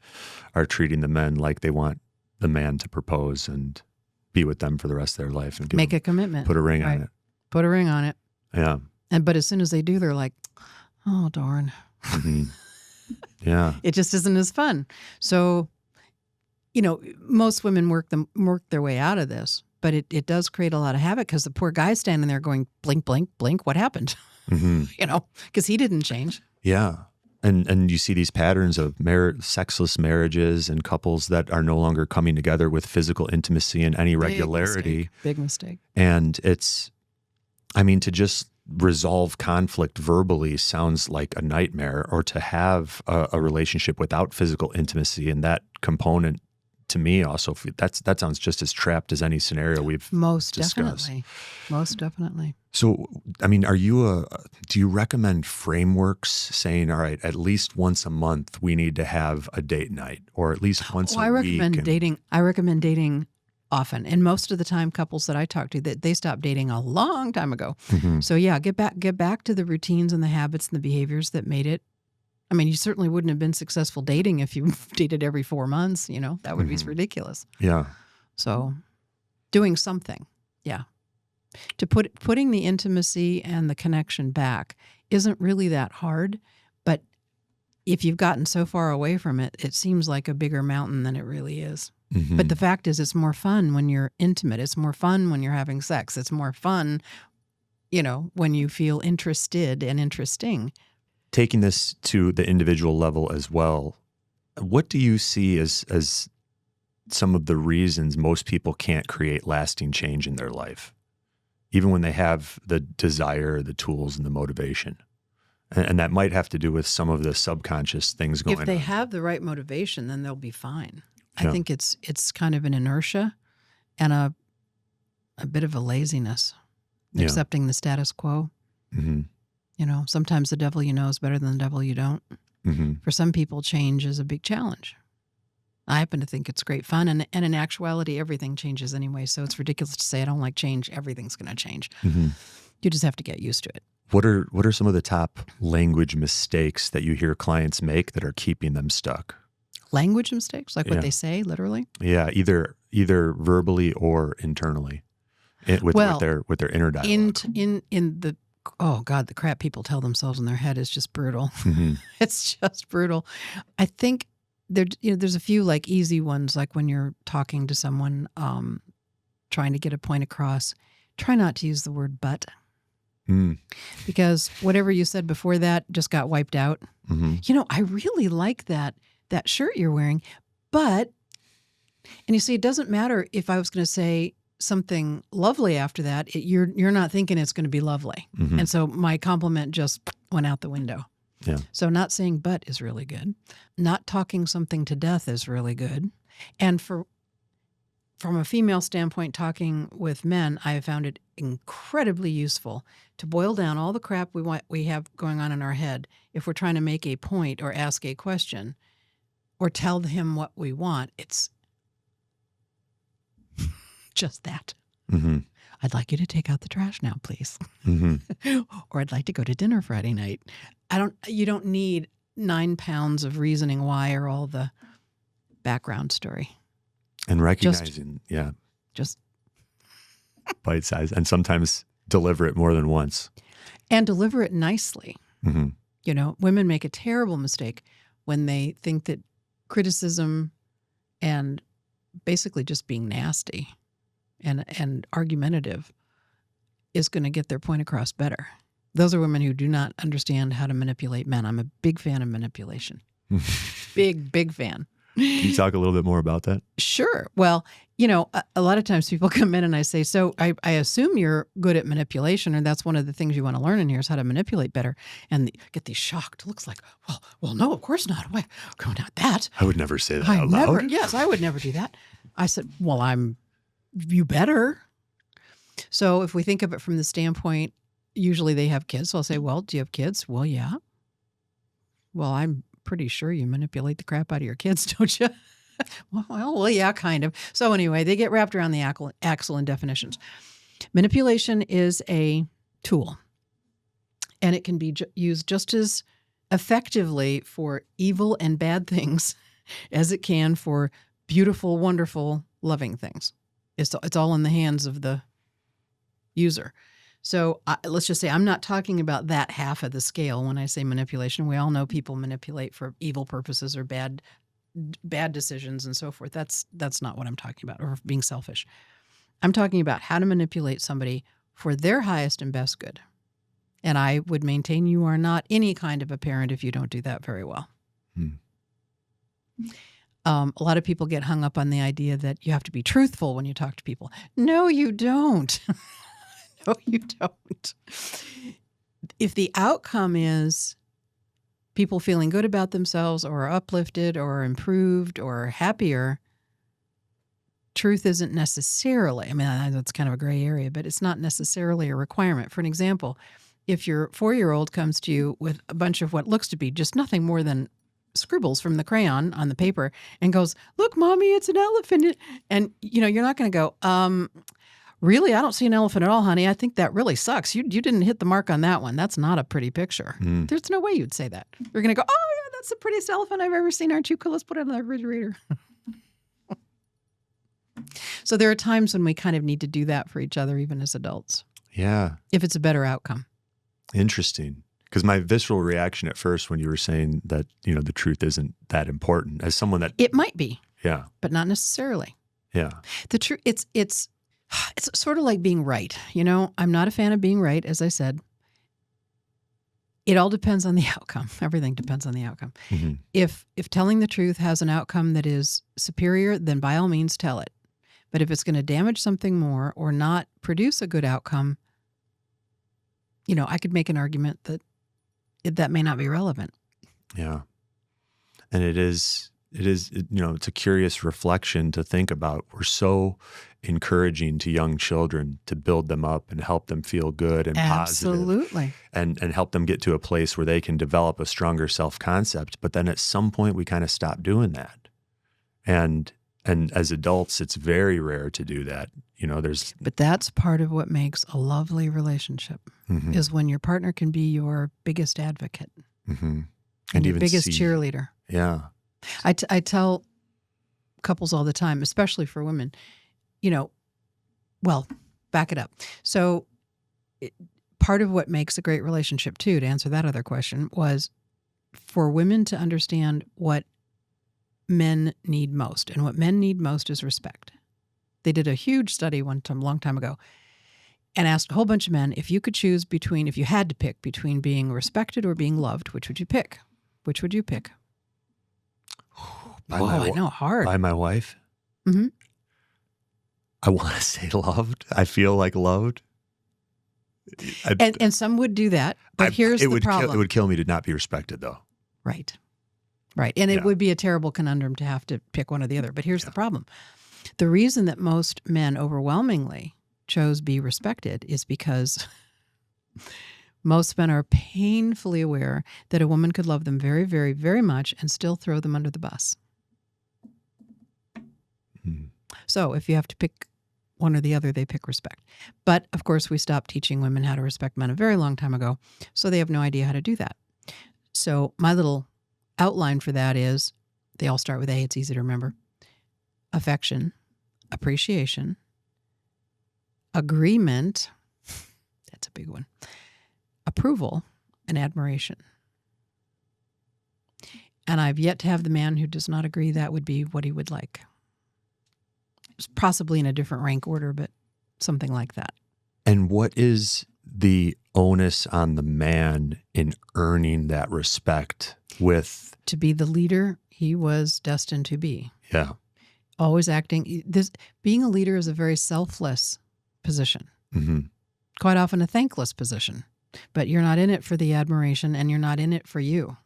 are treating the men like they want the man to propose and be with them for the rest of their life and make a commitment, put a ring on it. Put a ring on it. Yeah. But as soon as they do, they're like, oh, darn. Mm-hmm. Yeah. It just isn't as fun. So, you know, most women work their way out of this, but it does create a lot of havoc because the poor guy's standing there going, blink, blink, blink. What happened? Mm-hmm. You know, because he didn't change. Yeah. And you see these patterns of sexless marriages and couples that are no longer coming together with physical intimacy and any regularity. Big mistake. And to just resolve conflict verbally sounds like a nightmare, or to have a relationship without physical intimacy and that component, to me also, that sounds just as trapped as any scenario we've discussed. Most definitely. So, do you recommend frameworks saying, all right, at least once a month we need to have a date night, or at least once a week? I recommend dating often. And most of the time, couples that I talk to, they stopped dating a long time ago. Mm-hmm. So yeah, get back to the routines and the habits and the behaviors that made it. I mean, you certainly wouldn't have been successful dating if you dated every 4 months, you know, that would be ridiculous. Yeah. So doing something. Yeah. To putting the intimacy and the connection back isn't really that hard, but if you've gotten so far away from it, it seems like a bigger mountain than it really is. Mm-hmm. But the fact is, it's more fun when you're intimate. It's more fun when you're having sex. It's more fun, you know, when you feel interested and interesting. Taking this to the individual level as well, what do you see as some of the reasons most people can't create lasting change in their life, even when they have the desire, the tools, and the motivation? And that might have to do with some of the subconscious things going on. If they have the right motivation, then they'll be fine. I think it's kind of an inertia and a bit of a laziness, accepting the status quo. Mm-hmm. You know, sometimes the devil you know is better than the devil you don't. Mm-hmm. For some people, change is a big challenge. I happen to think it's great fun. And in actuality, everything changes anyway. So it's ridiculous to say, I don't like change. Everything's going to change. Mm-hmm. You just have to get used to it. What are some of the top language mistakes that you hear clients make that are keeping them stuck? Language mistakes? Like what they say, literally? Yeah, either verbally or internally with their inner dialogue. Oh, God, the crap people tell themselves in their head is just brutal. Mm-hmm. It's just brutal. I think there's a few like easy ones, like when you're talking to someone, trying to get a point across, try not to use the word but. Mm. Because whatever you said before that just got wiped out. Mm-hmm. You know, I really like that shirt you're wearing, but, and you see, it doesn't matter if I was going to say something lovely after that, you're not thinking it's going to be lovely. Mm-hmm. And so my compliment just went out the window. Yeah. So not saying but is really good. Not talking something to death is really good. And from a female standpoint, talking with men, I have found it incredibly useful to boil down all the crap we have going on in our head if we're trying to make a point or ask a question or tell him what we want. It's just that. Mm-hmm. I'd like you to take out the trash now, please. Mm-hmm. Or I'd like to go to dinner Friday night. You don't need 9 pounds of reasoning why or all the background story. And recognizing, Just bite size, and sometimes deliver it more than once. And deliver it nicely. Mm-hmm. You know, women make a terrible mistake when they think that criticism and basically just being nasty and argumentative is going to get their point across better. Those are women who do not understand how to manipulate men. I'm a big fan of manipulation. Big fan. Can you talk a little bit more about that? Sure. Well, you know, a lot of times people come in and I say, so I assume you're good at manipulation, and that's one of the things you want to learn in here is how to manipulate better. And get these shocked looks like, well, no, of course not. Why? Oh, not that. I would never say that out loud. Yes, I would never do that. I said, well, you better. So if we think of it from the standpoint, usually they have kids. So I'll say, well, do you have kids? Well, yeah. Well, I'm pretty sure you manipulate the crap out of your kids, don't you? well, yeah, kind of. So anyway, they get wrapped around the axle in definitions. Manipulation is a tool, and it can be used just as effectively for evil and bad things as it can for beautiful, wonderful, loving things. It's all in the hands of the user. So let's just say I'm not talking about that half of the scale when I say manipulation. We all know people manipulate for evil purposes or bad decisions and so forth. That's not what I'm talking about, or being selfish. I'm talking about how to manipulate somebody for their highest and best good. And I would maintain you are not any kind of a parent if you don't do that very well. A lot of people get hung up on the idea that you have to be truthful when you talk to people. No, you don't. No, you don't. If the outcome is people feeling good about themselves or uplifted or improved or happier, truth isn't necessarily, I mean, that's kind of a gray area, but it's not necessarily a requirement. For an example, if your 4-year-old comes to you with a bunch of what looks to be just nothing more than scribbles from the crayon on the paper and goes, look, Mommy, it's an elephant. And, you know, you're not going to go, really? I don't see an elephant at all, honey. I think that really sucks. You didn't hit the mark on that one. That's not a pretty picture. There's no way you'd say that. You're going to go, oh, yeah, that's the prettiest elephant I've ever seen. Aren't you? Cool. Let's put it in the refrigerator. So there are times when we kind of need to do that for each other, even as adults. Yeah. If it's a better outcome. Interesting. Because my visceral reaction at first when you were saying that, you know, the truth isn't that important, as someone that... It might be. Yeah. But not necessarily. Yeah. The truth, it's sort of like being right. You know, I'm not a fan of being right, as I said. It all depends on the outcome. Everything depends on the outcome. Mm-hmm. If telling the truth has an outcome that is superior, then by all means tell it. But if it's going to damage something more or not produce a good outcome, you know, I could make an argument that that may not be relevant. Yeah. And it is, you know, it's a curious reflection to think about. We're so encouraging to young children to build them up and help them feel good and Absolutely. positive and help them get to a place where they can develop a stronger self-concept. But then at some point we kind of stop doing that. And as adults, it's very rare to do that. You know, But that's part of what makes a lovely relationship, mm-hmm. is when your partner can be your biggest advocate mm-hmm. and your biggest cheerleader. Yeah. I tell couples all the time, especially for women, you know, well, back it up. So part of what makes a great relationship, too, to answer that other question, was for women to understand what men need most. And what men need most is respect. They did a huge study a long time ago and asked a whole bunch of men, if you could choose between, if you had to pick between being respected or being loved, which would you pick? Which would you pick? I know, hard. By my wife? Mm-hmm. I want to say loved. I feel like loved. And some would do that, but here's the problem. It would kill me to not be respected, though. Right. Right. And it would be a terrible conundrum to have to pick one or the other. But here's the problem. The reason that most men overwhelmingly chose be respected is because most men are painfully aware that a woman could love them very, very, very much and still throw them under the bus. So if you have to pick one or the other, they pick respect. But of course, we stopped teaching women how to respect men a very long time ago, so they have no idea how to do that. So my little outline for that is, they all start with A, it's easy to remember. Affection, appreciation, agreement, that's a big one, approval, and admiration. And I've yet to have the man who does not agree that would be what he would like. Possibly in a different rank order, but something like that. And what is the onus on the man in earning that respect with? To be the leader he was destined to be. Yeah. Always acting. Being a leader is a very selfless position. Mm-hmm. Quite often a thankless position. But you're not in it for the admiration, and you're not in it for you.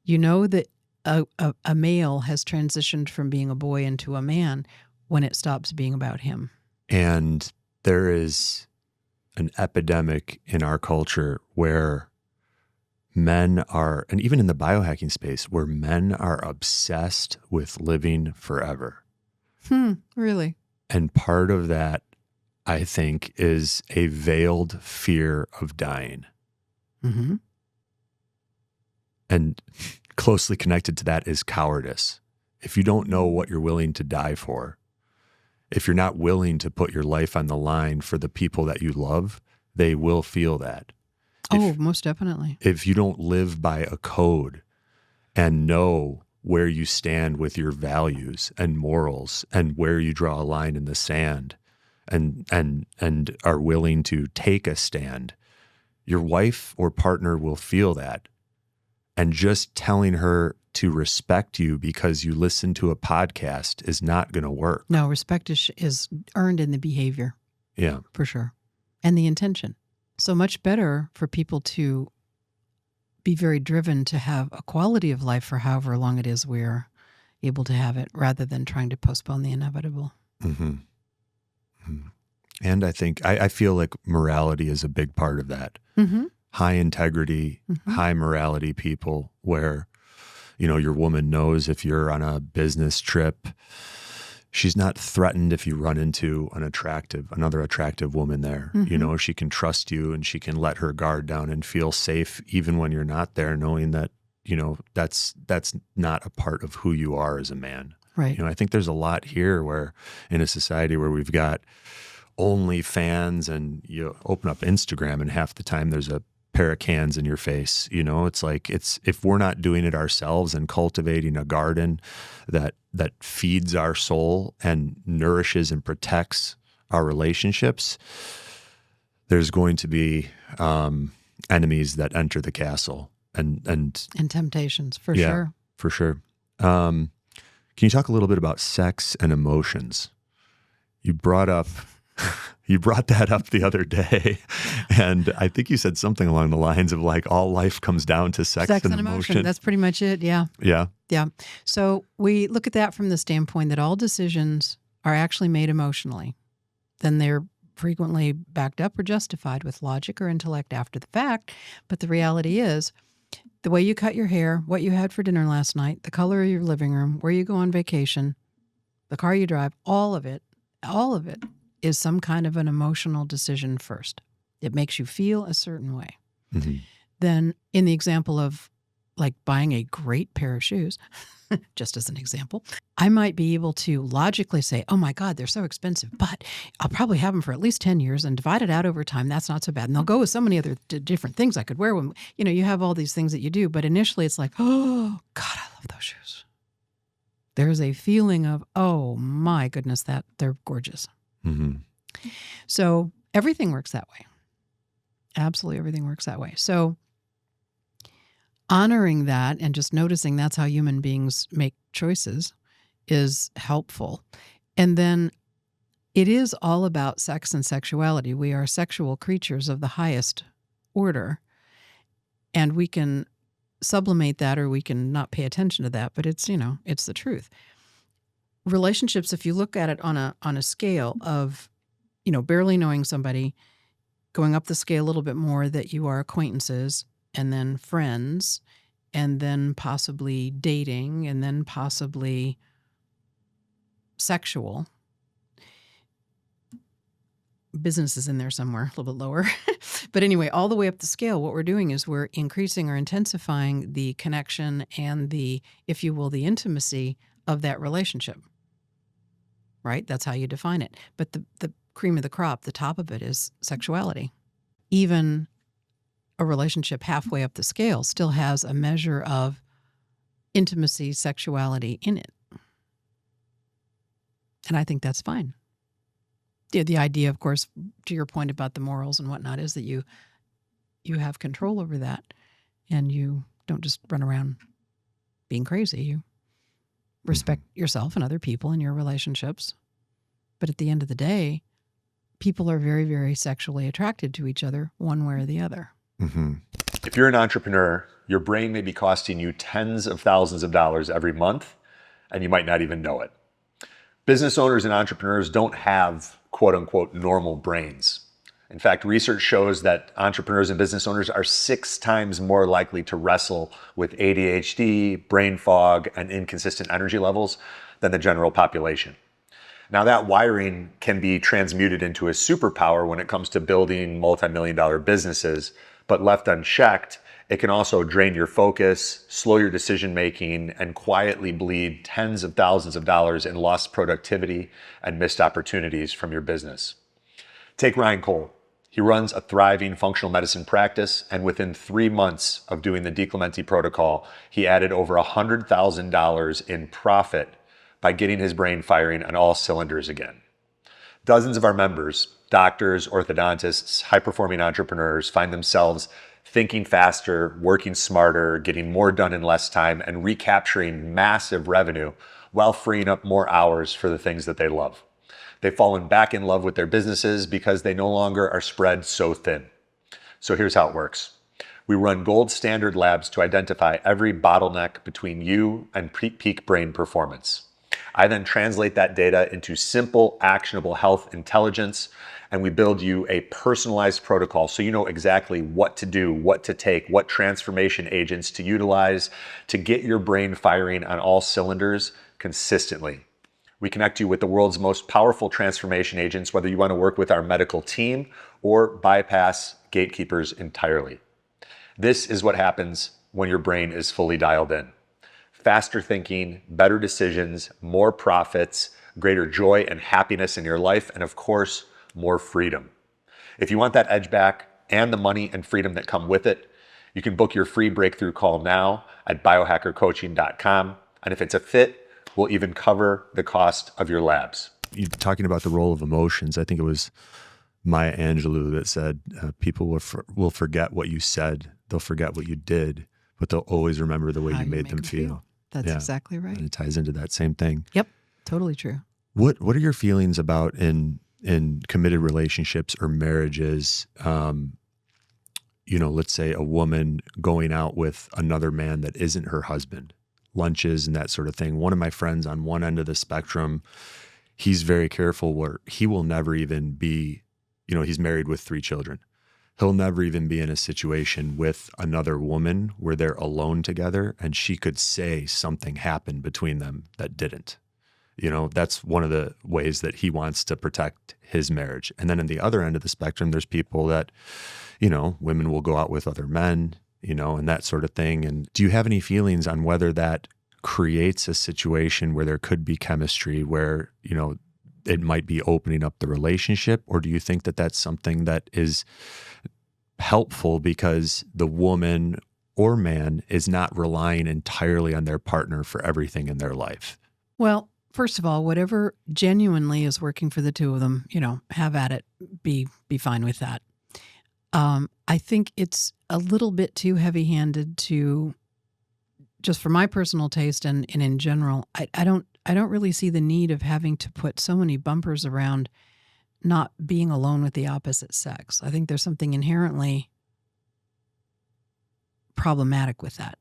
You know that a male has transitioned from being a boy into a man when it stops being about him. And there is an epidemic in our culture where men are, and even in the biohacking space, where men are obsessed with living forever. Really? And part of that, I think, is a veiled fear of dying. Mm-hmm. And closely connected to that is cowardice. If you don't know what you're willing to die for, if you're not willing to put your life on the line for the people that you love, they will feel that. Most definitely. If you don't live by a code and know where you stand with your values and morals and where you draw a line in the sand and are willing to take a stand, your wife or partner will feel that. And just telling her to respect you because you listen to a podcast is not going to work. No, respect is earned in the behavior. Yeah. For sure. And the intention. So much better for people to be very driven to have a quality of life for however long it is we're able to have it, rather than trying to postpone the inevitable. Mm-hmm. Mm-hmm. And I think, I feel like morality is a big part of that. Mm-hmm. High integrity, high morality people where, your woman knows if you're on a business trip, she's not threatened if you run into another attractive woman there. Mm-hmm. She can trust you and she can let her guard down and feel safe even when you're not there, knowing that, that's not a part of who you are as a man. Right. I think there's a lot here where in a society where we've got OnlyFans and you open up Instagram and half the time there's a pair of cans in your face. It's like, if we're not doing it ourselves and cultivating a garden that feeds our soul and nourishes and protects our relationships, there's going to be enemies that enter the castle and temptations for sure. For sure. Can you talk a little bit about sex and emotions? You brought that up the other day, and I think you said something along the lines of like all life comes down to sex and emotion. That's pretty much it. Yeah. Yeah. Yeah. So we look at that from the standpoint that all decisions are actually made emotionally. Then they're frequently backed up or justified with logic or intellect after the fact. But the reality is, the way you cut your hair, what you had for dinner last night, the color of your living room, where you go on vacation, the car you drive, all of it is some kind of an emotional decision first. It makes you feel a certain way. Mm-hmm. Then in the example of like buying a great pair of shoes, just as an example, I might be able to logically say, oh my God, they're so expensive, but I'll probably have them for at least 10 years and divide it out over time. That's not so bad. And they'll go with so many other different things I could wear when, you have all these things that you do. But initially it's like, oh God, I love those shoes. There's a feeling of, oh my goodness, that they're gorgeous. Mm-hmm. So everything works that way. Absolutely everything works that way. So honoring that and just noticing that's how human beings make choices is helpful. And then it is all about sex and sexuality. We are sexual creatures of the highest order, and we can sublimate that, or we can not pay attention to that, but it's, it's the truth. Relationships, if you look at it on a scale of, barely knowing somebody, going up the scale a little bit more, that you are acquaintances, and then friends, and then possibly dating, and then possibly sexual. Business is in there somewhere, a little bit lower. But anyway, all the way up the scale, what we're doing is we're increasing or intensifying the connection and the, if you will, the intimacy of that relationship. Right? That's how you define it. But the cream of the crop, the top of it, is sexuality. Even a relationship halfway up the scale still has a measure of intimacy, sexuality in it. And I think that's fine. The idea, of course, to your point about the morals and whatnot, is that you have control over that, and you don't just run around being crazy. You respect yourself and other people in your relationships. But at the end of the day, people are very, very sexually attracted to each other one way or the other. Mm-hmm. If you're an entrepreneur, your brain may be costing you tens of thousands of dollars every month, and you might not even know it. Business owners and entrepreneurs don't have quote unquote normal brains. In fact, research shows that entrepreneurs and business owners are 6 times more likely to wrestle with ADHD, brain fog, and inconsistent energy levels than the general population. Now, that wiring can be transmuted into a superpower when it comes to building multi-million-dollar businesses, but left unchecked, it can also drain your focus, slow your decision-making, and quietly bleed tens of thousands of dollars in lost productivity and missed opportunities from your business. Take Ryan Cole. He runs a thriving functional medicine practice, and within 3 months of doing the DiClementi protocol, he added over $100,000 in profit by getting his brain firing on all cylinders again. Dozens of our members, doctors, orthodontists, high-performing entrepreneurs, find themselves thinking faster, working smarter, getting more done in less time, and recapturing massive revenue while freeing up more hours for the things that they love. They've fallen back in love with their businesses because they no longer are spread so thin. So here's how it works. We run gold standard labs to identify every bottleneck between you and peak brain performance. I then translate that data into simple, actionable health intelligence, and we build you a personalized protocol so you know exactly what to do, what to take, what transformation agents to utilize to get your brain firing on all cylinders consistently. We connect you with the world's most powerful transformation agents, whether you want to work with our medical team or bypass gatekeepers entirely. This is what happens when your brain is fully dialed in. Faster thinking, better decisions, more profits, greater joy and happiness in your life, and of course, more freedom. If you want that edge back and the money and freedom that come with it, you can book your free breakthrough call now at biohackercoaching.com. And if it's a fit, we'll even cover the cost of your labs. You're talking about the role of emotions. I think it was Maya Angelou that said, people will forget what you said. They'll forget what you did, but they'll always remember the way you made them feel. That's exactly right. And it ties into that same thing. Yep, totally true. What are your feelings about in committed relationships or marriages? Let's say a woman going out with another man that isn't her husband, lunches and that sort of thing. One of my friends on one end of the spectrum, he's very careful where he will never even be, he's married with 3 children. He'll never even be in a situation with another woman where they're alone together and she could say something happened between them that didn't. That's one of the ways that he wants to protect his marriage. And then in the other end of the spectrum, there's people that, women will go out with other men, and that sort of thing. And do you have any feelings on whether that creates a situation where there could be chemistry where, it might be opening up the relationship? Or do you think that that's something that is helpful because the woman or man is not relying entirely on their partner for everything in their life? Well, first of all, whatever genuinely is working for the two of them, have at it, be fine with that. I think it's a little bit too heavy-handed to, just for my personal taste and in general, I don't really see the need of having to put so many bumpers around not being alone with the opposite sex. I think there's something inherently problematic with that.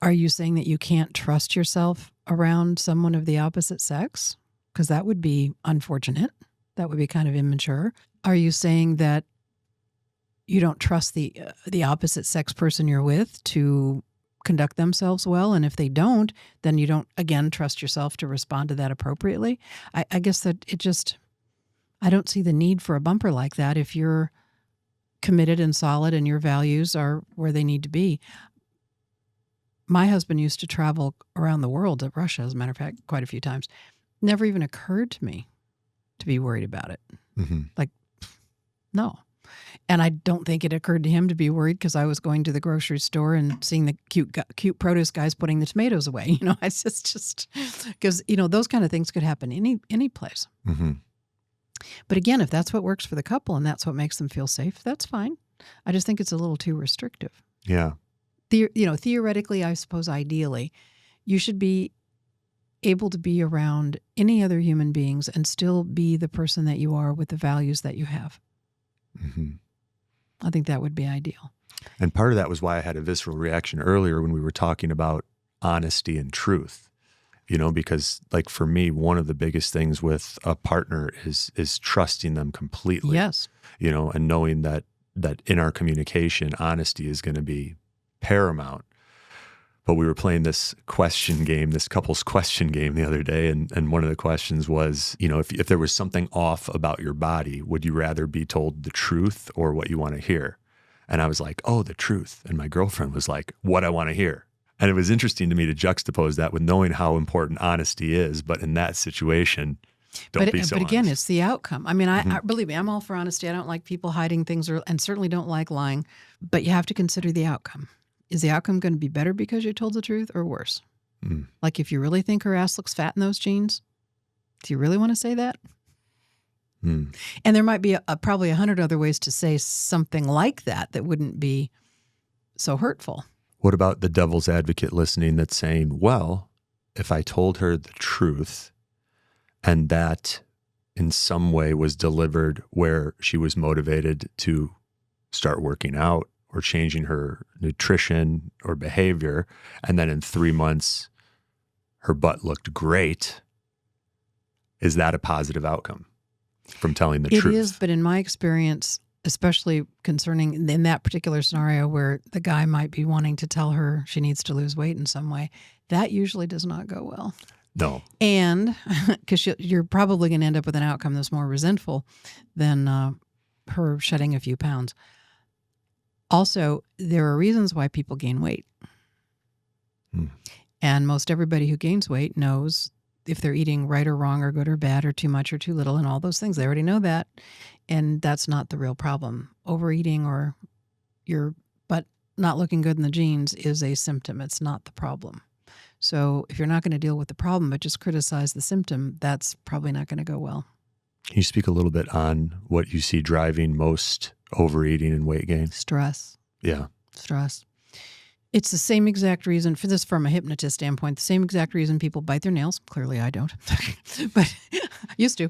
Are you saying that you can't trust yourself around someone of the opposite sex? Because that would be unfortunate. That would be kind of immature. Are you saying that you don't trust the opposite sex person you're with to conduct themselves well? And if they don't, then you don't, again, trust yourself to respond to that appropriately? I guess that I don't see the need for a bumper like that if you're committed and solid and your values are where they need to be. My husband used to travel around the world, to Russia, as a matter of fact, quite a few times. Never even occurred to me to be worried about it. Mm-hmm. Like, no. And I don't think it occurred to him to be worried because I was going to the grocery store and seeing the cute produce guys putting the tomatoes away. It's just because, those kind of things could happen any place. Mm-hmm. But again, if that's what works for the couple and that's what makes them feel safe, that's fine. I just think it's a little too restrictive. Yeah. Theoretically, I suppose, ideally, you should be able to be around any other human beings and still be the person that you are with the values that you have. Mm-hmm. I think that would be ideal. And part of that was why I had a visceral reaction earlier when we were talking about honesty and truth, because like for me, one of the biggest things with a partner is trusting them completely. Yes. And knowing that in our communication, honesty is going to be paramount. But we were playing this couple's question game the other day. And one of the questions was, if there was something off about your body, would you rather be told the truth or what you want to hear? And I was like, oh, the truth. And my girlfriend was like, what I want to hear. And it was interesting to me to juxtapose that with knowing how important honesty is. But in that situation, don't be so honest. But again, it's the outcome. I mean, I believe me, I'm all for honesty. I don't like people hiding things and certainly don't like lying. But you have to consider the outcome. Is the outcome going to be better because you're told the truth or worse? Mm. Like if you really think her ass looks fat in those jeans, do you really want to say that? Mm. And there might be probably 100 other ways to say something like that wouldn't be so hurtful. What about the devil's advocate listening that's saying, well, if I told her the truth and that in some way was delivered where she was motivated to start working out or changing her nutrition or behavior, and then in 3 months, her butt looked great, is that a positive outcome from telling the truth? It is, but in my experience, especially concerning in that particular scenario where the guy might be wanting to tell her she needs to lose weight in some way, that usually does not go well. No. And because you're probably going to end up with an outcome that's more resentful than her shedding a few pounds. Also, there are reasons why people gain weight. Hmm. And most everybody who gains weight knows if they're eating right or wrong or good or bad or too much or too little and all those things. They already know that. And that's not the real problem. Overeating or your butt not looking good in the jeans is a symptom. It's not the problem. So if you're not going to deal with the problem but just criticize the symptom, that's probably not going to go well. Can you speak a little bit on what you see driving most overeating and weight gain? Stress. Yeah. Stress. It's the same exact reason, for this from a hypnotist standpoint, the same exact reason people bite their nails. Clearly I don't, but used to.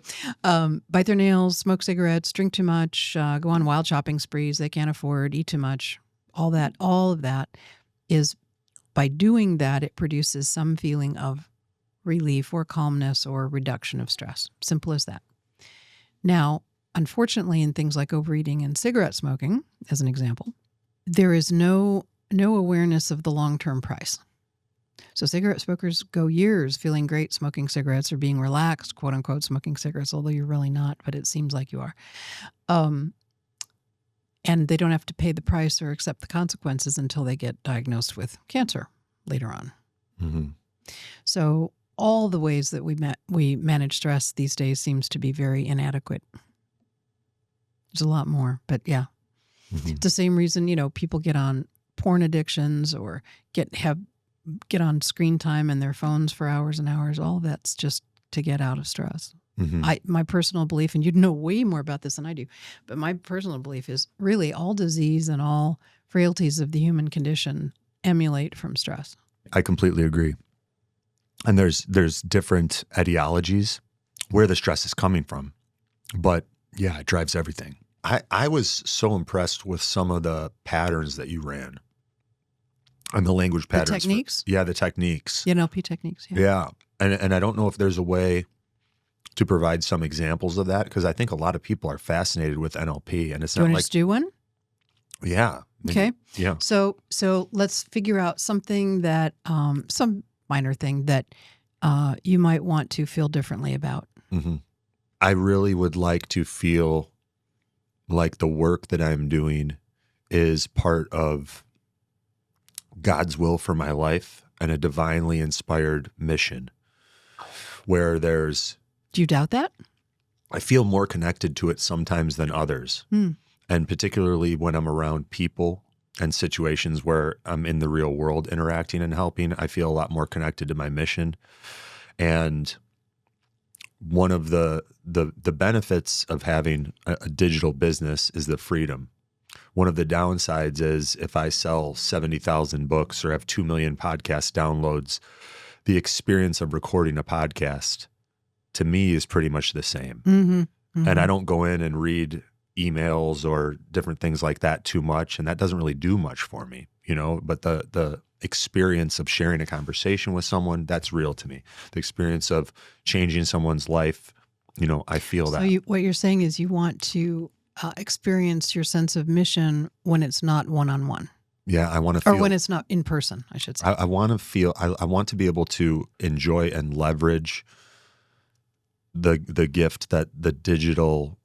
Bite their nails, smoke cigarettes, drink too much, go on wild shopping sprees they can't afford, eat too much. All of that is, by doing that, it produces some feeling of relief or calmness or reduction of stress. Simple as that. Now, unfortunately, in things like overeating and cigarette smoking, as an example, there is no awareness of the long-term price. So cigarette smokers go years feeling great smoking cigarettes or being relaxed, quote unquote, smoking cigarettes, although you're really not, but it seems like you are. And they don't have to pay the price or accept the consequences until they get diagnosed with cancer later on. Mm-hmm. So all the ways that we manage stress these days seems to be very inadequate. There's a lot more, but yeah. Mm-hmm. It's the same reason, people get on porn addictions or get on screen time and their phones for hours and hours. All of that's just to get out of stress. Mm-hmm. My personal belief, and you'd know way more about this than I do, but my personal belief is really all disease and all frailties of the human condition emulate from stress. I completely agree. And there's different etiologies where the stress is coming from. But yeah, it drives everything. I was so impressed with some of the patterns that you ran. And the language patterns. The techniques? The techniques. The NLP techniques, yeah. Yeah. And I don't know if there's a way to provide some examples of that, because I think a lot of people are fascinated with NLP, and it's Do you not want to like just do one? Yeah. Okay. Yeah. So let's figure out something that some minor thing that you might want to feel differently about. Mm-hmm. I really would like to feel like the work that I'm doing is part of God's will for my life and a divinely inspired mission where there's... Do you doubt that? I feel more connected to it sometimes than others. And particularly when I'm around people and situations where I'm in the real world interacting and helping, I feel a lot more connected to my mission. And one of the benefits of having a digital business is the freedom. One of the downsides is if I sell 70,000 books or have 2 million podcast downloads, the experience of recording a podcast to me is pretty much the same. And I don't go in and read emails or different things like that too much. And that doesn't really do much for me, but the experience of sharing a conversation with someone, that's real to me. The experience of changing someone's life, I feel that. So what you're saying is you want to experience your sense of mission when it's not one-on-one. Yeah, I want to feel... Or when it's not in person, I should say. I want to feel... I want to be able to enjoy and leverage the gift that the digital,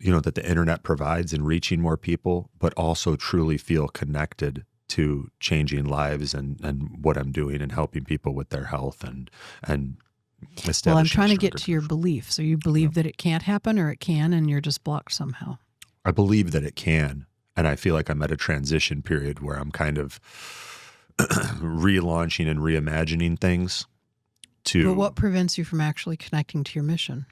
that the internet provides in reaching more people, but also truly feel connected to changing lives and what I'm doing and helping people with their health and establishing... Well, I'm trying to get to your belief. So you believe that it can't happen or it can, and you're just blocked somehow. I believe that it can. And I feel like I'm at a transition period where I'm kind of relaunching and reimagining things to... But what prevents you from actually connecting to your mission?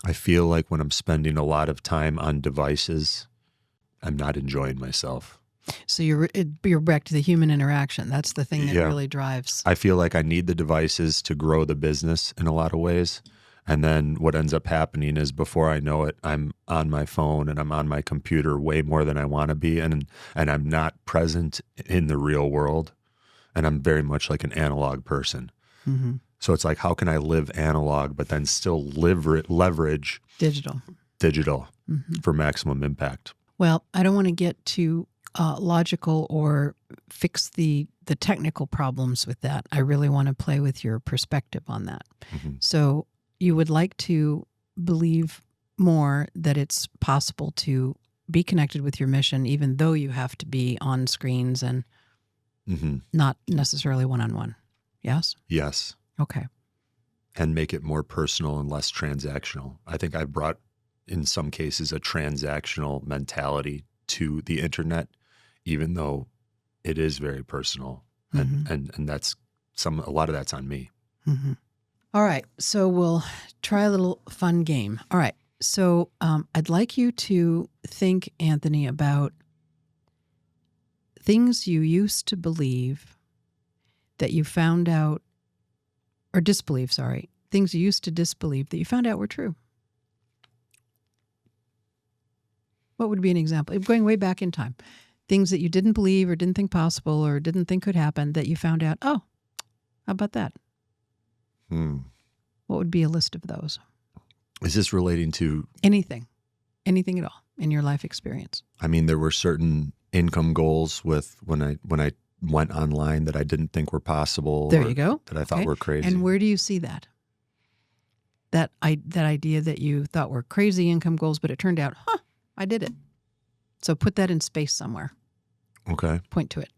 I feel like when I'm spending a lot of time on devices, I'm not enjoying myself. So you're back to the human interaction. That's the thing that really drives. I feel like I need the devices to grow the business in a lot of ways. And then what ends up happening is before I know it, I'm on my phone and I'm on my computer way more than I want to be. And I'm not present in the real world. And I'm very much like an analog person. So it's like, how can I live analog, but then still leverage digital for maximum impact? Well, I don't want to get too logical or fix the technical problems with that. I really want to play with your perspective on that. So you would like to believe more that it's possible to be connected with your mission, even though you have to be on screens and not necessarily one-on-one. Yes? Yes. Okay. And make it more personal and less transactional. I think I've brought, in some cases, a transactional mentality to the internet, even though it is very personal. And that's a lot of that's on me. All right. So we'll try a little fun game. All right. So I'd like you to think, Anthony, about things you used to believe that you found out, or disbelieve, sorry, things you used to disbelieve that you found out were true. What would be an example? Going way back in time. Things that you didn't believe or didn't think possible or didn't think could happen that you found out, oh, how about that? What would be a list of those? Is this relating to... Anything at all in your life experience? I mean, there were certain income goals with when I went online that I didn't think were possible. There you go. That I thought were crazy. And where do you see that? That idea that you thought were crazy income goals, but it turned out, I did it. So put that in space somewhere. Okay. Point to it.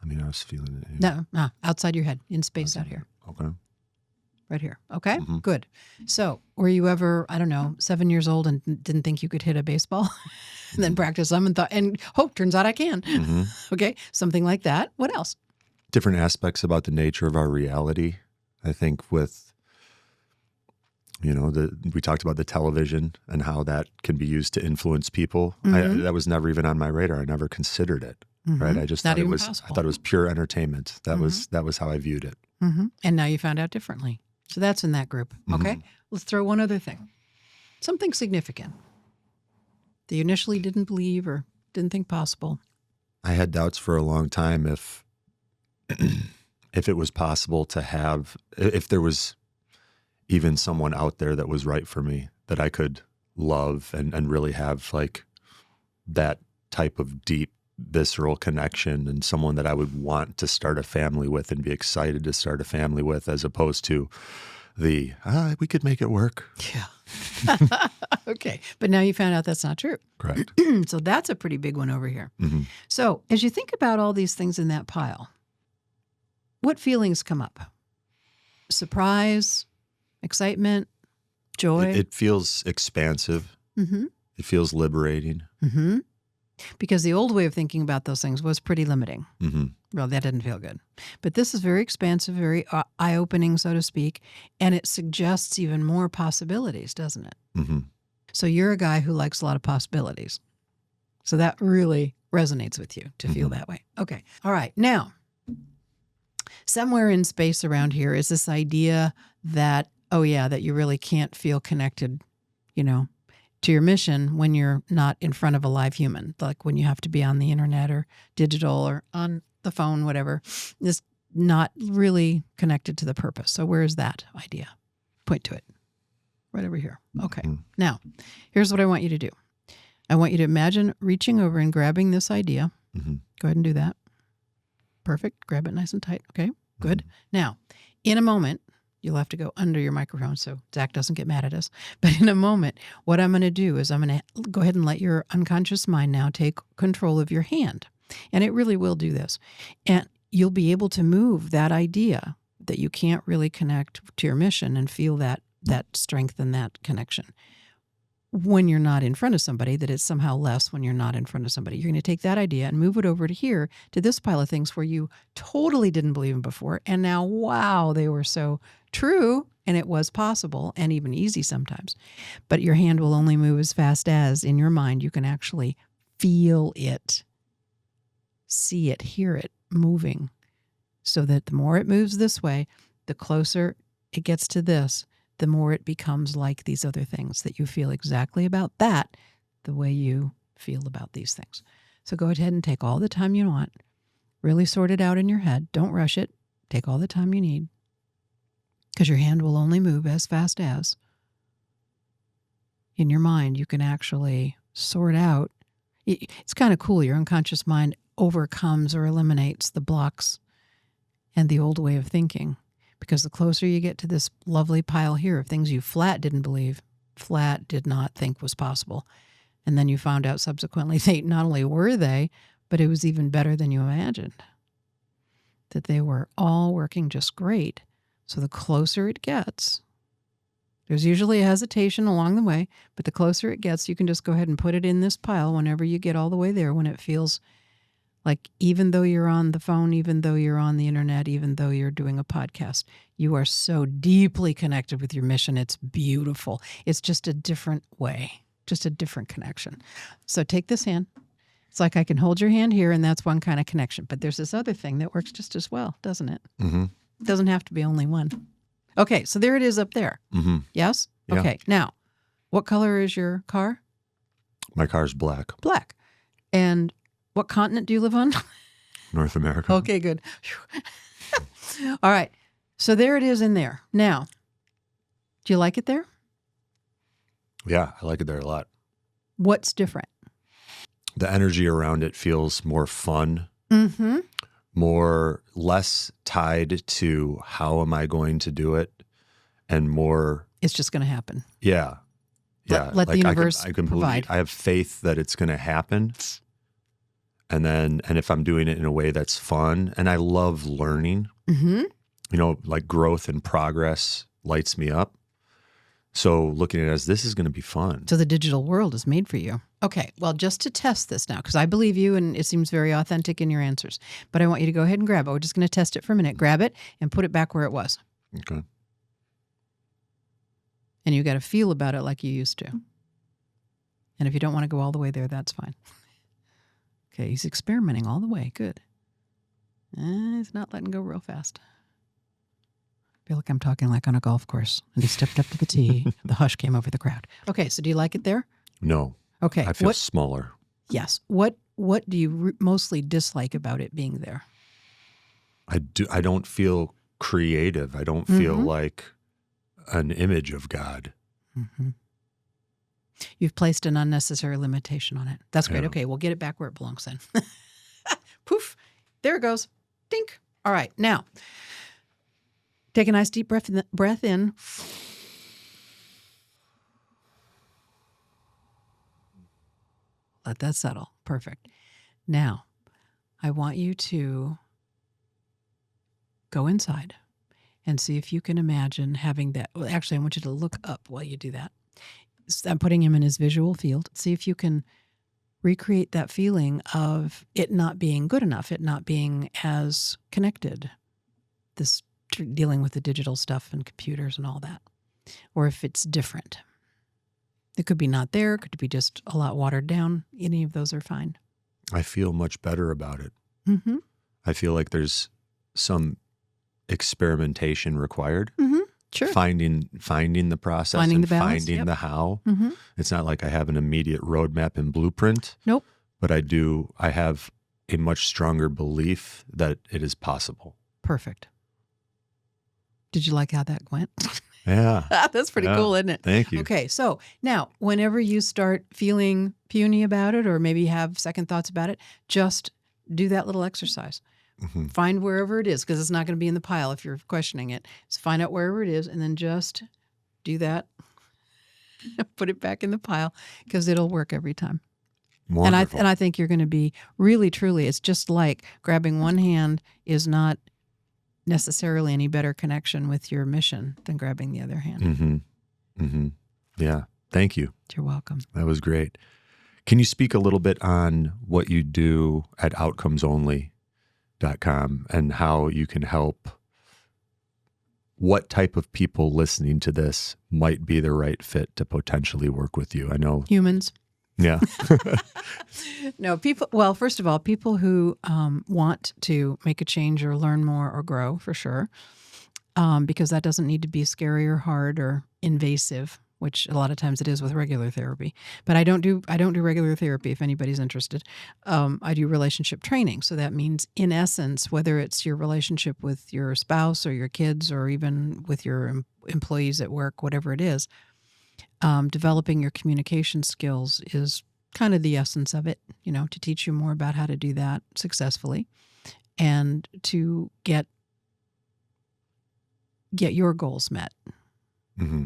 I mean, I was feeling it. Here. No, outside your head, in space out here. Okay. Right here. Okay, good. So were you ever, 7 years old and didn't think you could hit a baseball? And then practice them and thought, turns out I can. Okay, something like that. What else? Different aspects about the nature of our reality. I think with, we talked about the television and how that can be used to influence people. That was never even on my radar. I never considered it. Right? I just thought it was. Possible. I thought it was pure entertainment. That was how I viewed it. And now you found out differently. So that's in that group. Okay, let's throw one other thing. Something significant that you initially didn't believe or didn't think possible. I had doubts for a long time if if it was possible to have, if there was even someone out there that was right for me, that I could love and really have like that type of deep, visceral connection, and someone that I would want to start a family with and be excited to start a family with, as opposed to we could make it work. Yeah. Okay. But now you found out that's not true. Correct. So that's a pretty big one over here. Mm-hmm. So as you think about all these things in that pile, what feelings come up? Surprise, excitement, joy? It feels expansive. Mm-hmm. It feels liberating. Mm-hmm. Because the old way of thinking about those things was pretty limiting. Mm-hmm. Well, that didn't feel good. But this is very expansive, very eye-opening, so to speak, and it suggests even more possibilities, doesn't it? Mm-hmm. So you're a guy who likes a lot of possibilities. So that really resonates with you to feel that way. Okay. All right. Now, somewhere in space around here is this idea that, that you really can't feel connected, to your mission when you're not in front of a live human, like when you have to be on the internet or digital or on the phone, whatever, is not really connected to the purpose. So where is that idea? Point to it. Right over here. Okay. Now, here's what I want you to do. I want you to imagine reaching over and grabbing this idea. Mm-hmm. Go ahead and do that. Perfect. Grab it nice and tight. Okay. Good. Now, in a moment, you'll have to go under your microphone so Zach doesn't get mad at us. But in a moment, what I'm going to do is I'm going to go ahead and let your unconscious mind now take control of your hand. And it really will do this. And you'll be able to move that idea that you can't really connect to your mission and feel that strength and that connection when you're not in front of somebody, that it's somehow less when you're not in front of somebody. You're going to take that idea and move it over to here, to this pile of things where you totally didn't believe in before. And now, wow, they were so true, and it was possible and even easy sometimes. But your hand will only move as fast as, in your mind, you can actually feel it, see it, hear it moving. So that the more it moves this way, the closer it gets to this, the more it becomes like these other things, that you feel exactly about that the way you feel about these things. So go ahead and take all the time you want. Really sort it out in your head. Don't rush it. Take all the time you need, because your hand will only move as fast as, in your mind, you can actually sort out. It's kind of cool. Your unconscious mind overcomes or eliminates the blocks and the old way of thinking. Because the closer you get to this lovely pile here of things you flat didn't believe, flat did not think was possible, and then you found out subsequently they not only were they, but it was even better than you imagined, that they were all working just great. So the closer it gets, there's usually a hesitation along the way, but the closer it gets, you can just go ahead and put it in this pile whenever you get all the way there, when it feels like, even though you're on the phone, even though you're on the internet, even though you're doing a podcast, you are so deeply connected with your mission. It's beautiful. It's just a different way, just a different connection. So take this hand. It's like I can hold your hand here, and that's one kind of connection. But there's this other thing that works just as well, doesn't it? Mm-hmm. It doesn't have to be only one. Okay, so there it is up there. Mm-hmm. Yes? Yeah. Okay, now, what color is your car? My car's black. Black. And what continent do you live on? North America. Okay, good. All right. So there it is in there. Now, do you like it there? Yeah, I like it there a lot. What's different? The energy around it feels more fun, Mm-hmm. less tied to how am I going to do it, and more. It's just going to happen. Yeah. Yeah. Let the universe I can provide. I have faith that it's going to happen. And if I'm doing it in a way that's fun, and I love learning, Mm-hmm. Like growth and progress lights me up. So looking at it as, this is going to be fun. So the digital world is made for you. Okay, well, just to test this now, because I believe you and it seems very authentic in your answers, but I want you to go ahead and grab it. We're just going to test it for a minute. Grab it and put it back where it was. Okay. And you got to feel about it like you used to. And if you don't want to go all the way there, that's fine. Okay, he's experimenting all the way. Good. He's not letting go real fast. I feel like I'm talking like on a golf course. And he stepped up to the tee. The hush came over the crowd. Okay, so do you like it there? No. Okay. I feel smaller. Yes. What do you mostly dislike about it being there? I don't feel creative. I don't feel like an image of God. Mm-hmm. You've placed an unnecessary limitation on it. That's great. Yeah. Okay, we'll get it back where it belongs then. Poof. There it goes. Dink. All right. Now, take a nice deep breath in. Let that settle. Perfect. Now, I want you to go inside and see if you can imagine having that. Well, actually, I want you to look up while you do that. I'm putting him in his visual field. See if you can recreate that feeling of it not being good enough, it not being as connected, this dealing with the digital stuff and computers and all that, or if it's different. It could be not there. It could be just a lot watered down. Any of those are fine. I feel much better about it. Mm-hmm. I feel like there's some experimentation required. Mm-hmm. Sure. Finding the process, Finding and the balance, finding yep. the how. Mm-hmm. It's not like I have an immediate roadmap and blueprint. Nope. But I have a much stronger belief that it is possible. Perfect. Did you like how that went? Yeah. That's pretty cool, isn't it? Thank you. Okay, so now whenever you start feeling puny about it or maybe have second thoughts about it, just do that little exercise. Mm-hmm. Find wherever it is, because it's not going to be in the pile if you're questioning it. So find out wherever it is and then just do that. Put it back in the pile because it'll work every time. Wonderful. And I think you're going to be really, truly, it's just like grabbing one hand is not necessarily any better connection with your mission than grabbing the other hand. Mm-hmm. Mm-hmm. Yeah. Thank you. You're welcome. That was great. Can you speak a little bit on what you do at outcomesonly.com and how you can help? What type of people listening to this might be the right fit to potentially work with you? I know Humans. Yeah. No, people, well, first of all, people who want to make a change or learn more or grow, for sure, because that doesn't need to be scary or hard or invasive, which a lot of times it is with regular therapy. But I don't do regular therapy if anybody's interested. I do relationship training. So that means, in essence, whether it's your relationship with your spouse or your kids or even with your employees at work, whatever it is, developing your communication skills is kind of the essence of it, to teach you more about how to do that successfully and to get your goals met,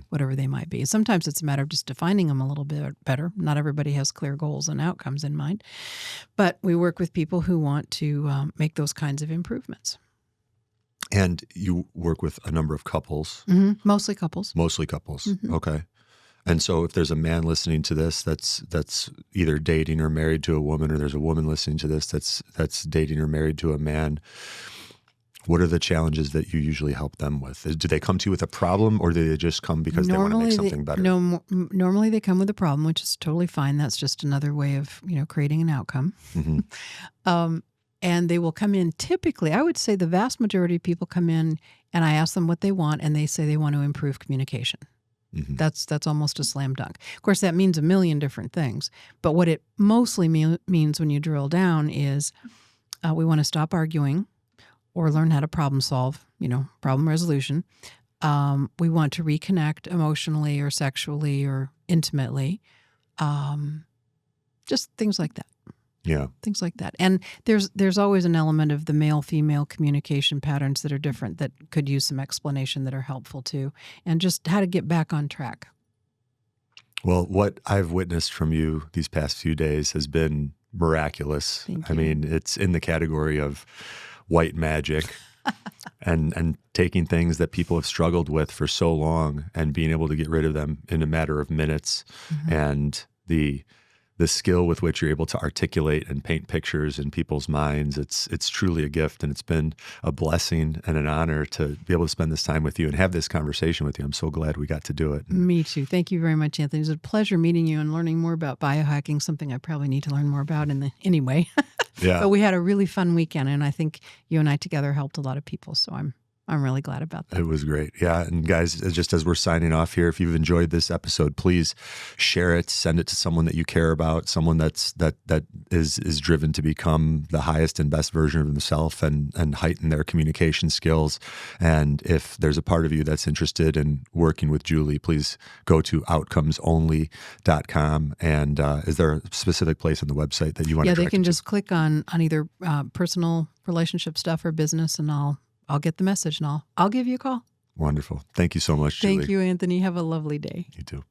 whatever they might be. Sometimes it's a matter of just defining them a little bit better. Not everybody has clear goals and outcomes in mind, but we work with people who want to make those kinds of improvements. And you work with a number of couples. Mm-hmm. Mostly couples. Mm-hmm. Okay. And so if there's a man listening to this that's either dating or married to a woman, or there's a woman listening to this that's dating or married to a man, what are the challenges that you usually help them with? Do they come to you with a problem, or do they just come because they want to make something better? No, normally they come with a problem, which is totally fine. That's just another way of creating an outcome. Mm-hmm. And they will come in, typically, I would say the vast majority of people come in and I ask them what they want, and they say they want to improve communication. Mm-hmm. That's almost a slam dunk. Of course, that means a million different things. But what it mostly means when you drill down is we want to stop arguing or learn how to problem solve, problem resolution. We want to reconnect emotionally or sexually or intimately. Just things like that. Yeah. Things like that. And there's always an element of the male-female communication patterns that are different that could use some explanation that are helpful too. And just how to get back on track. Well, what I've witnessed from you these past few days has been miraculous. Thank you. I mean, it's in the category of white magic and taking things that people have struggled with for so long and being able to get rid of them in a matter of minutes. Mm-hmm. And the skill with which you're able to articulate and paint pictures in people's minds, it's truly a gift, and it's been a blessing and an honor to be able to spend this time with you and have this conversation with you. I'm so glad we got to do it. Me too. Thank you very much, Anthony. It was a pleasure meeting you and learning more about biohacking, something I probably need to learn more about anyway. Yeah. But we had a really fun weekend, and I think you and I together helped a lot of people, so I'm I'm really glad about that. It was great. Yeah. And guys, just as we're signing off here, if you've enjoyed this episode, please share it, send it to someone that you care about, someone that is driven to become the highest and best version of themselves and heighten their communication skills. And if there's a part of you that's interested in working with Julie, please go to outcomesonly.com. And is there a specific place on the website that you want to direct they can them to? just click on either personal relationship stuff or business, and I'll get the message, and I'll give you a call. Wonderful. Thank you so much, Julie. Thank you, Anthony. Have a lovely day. You too.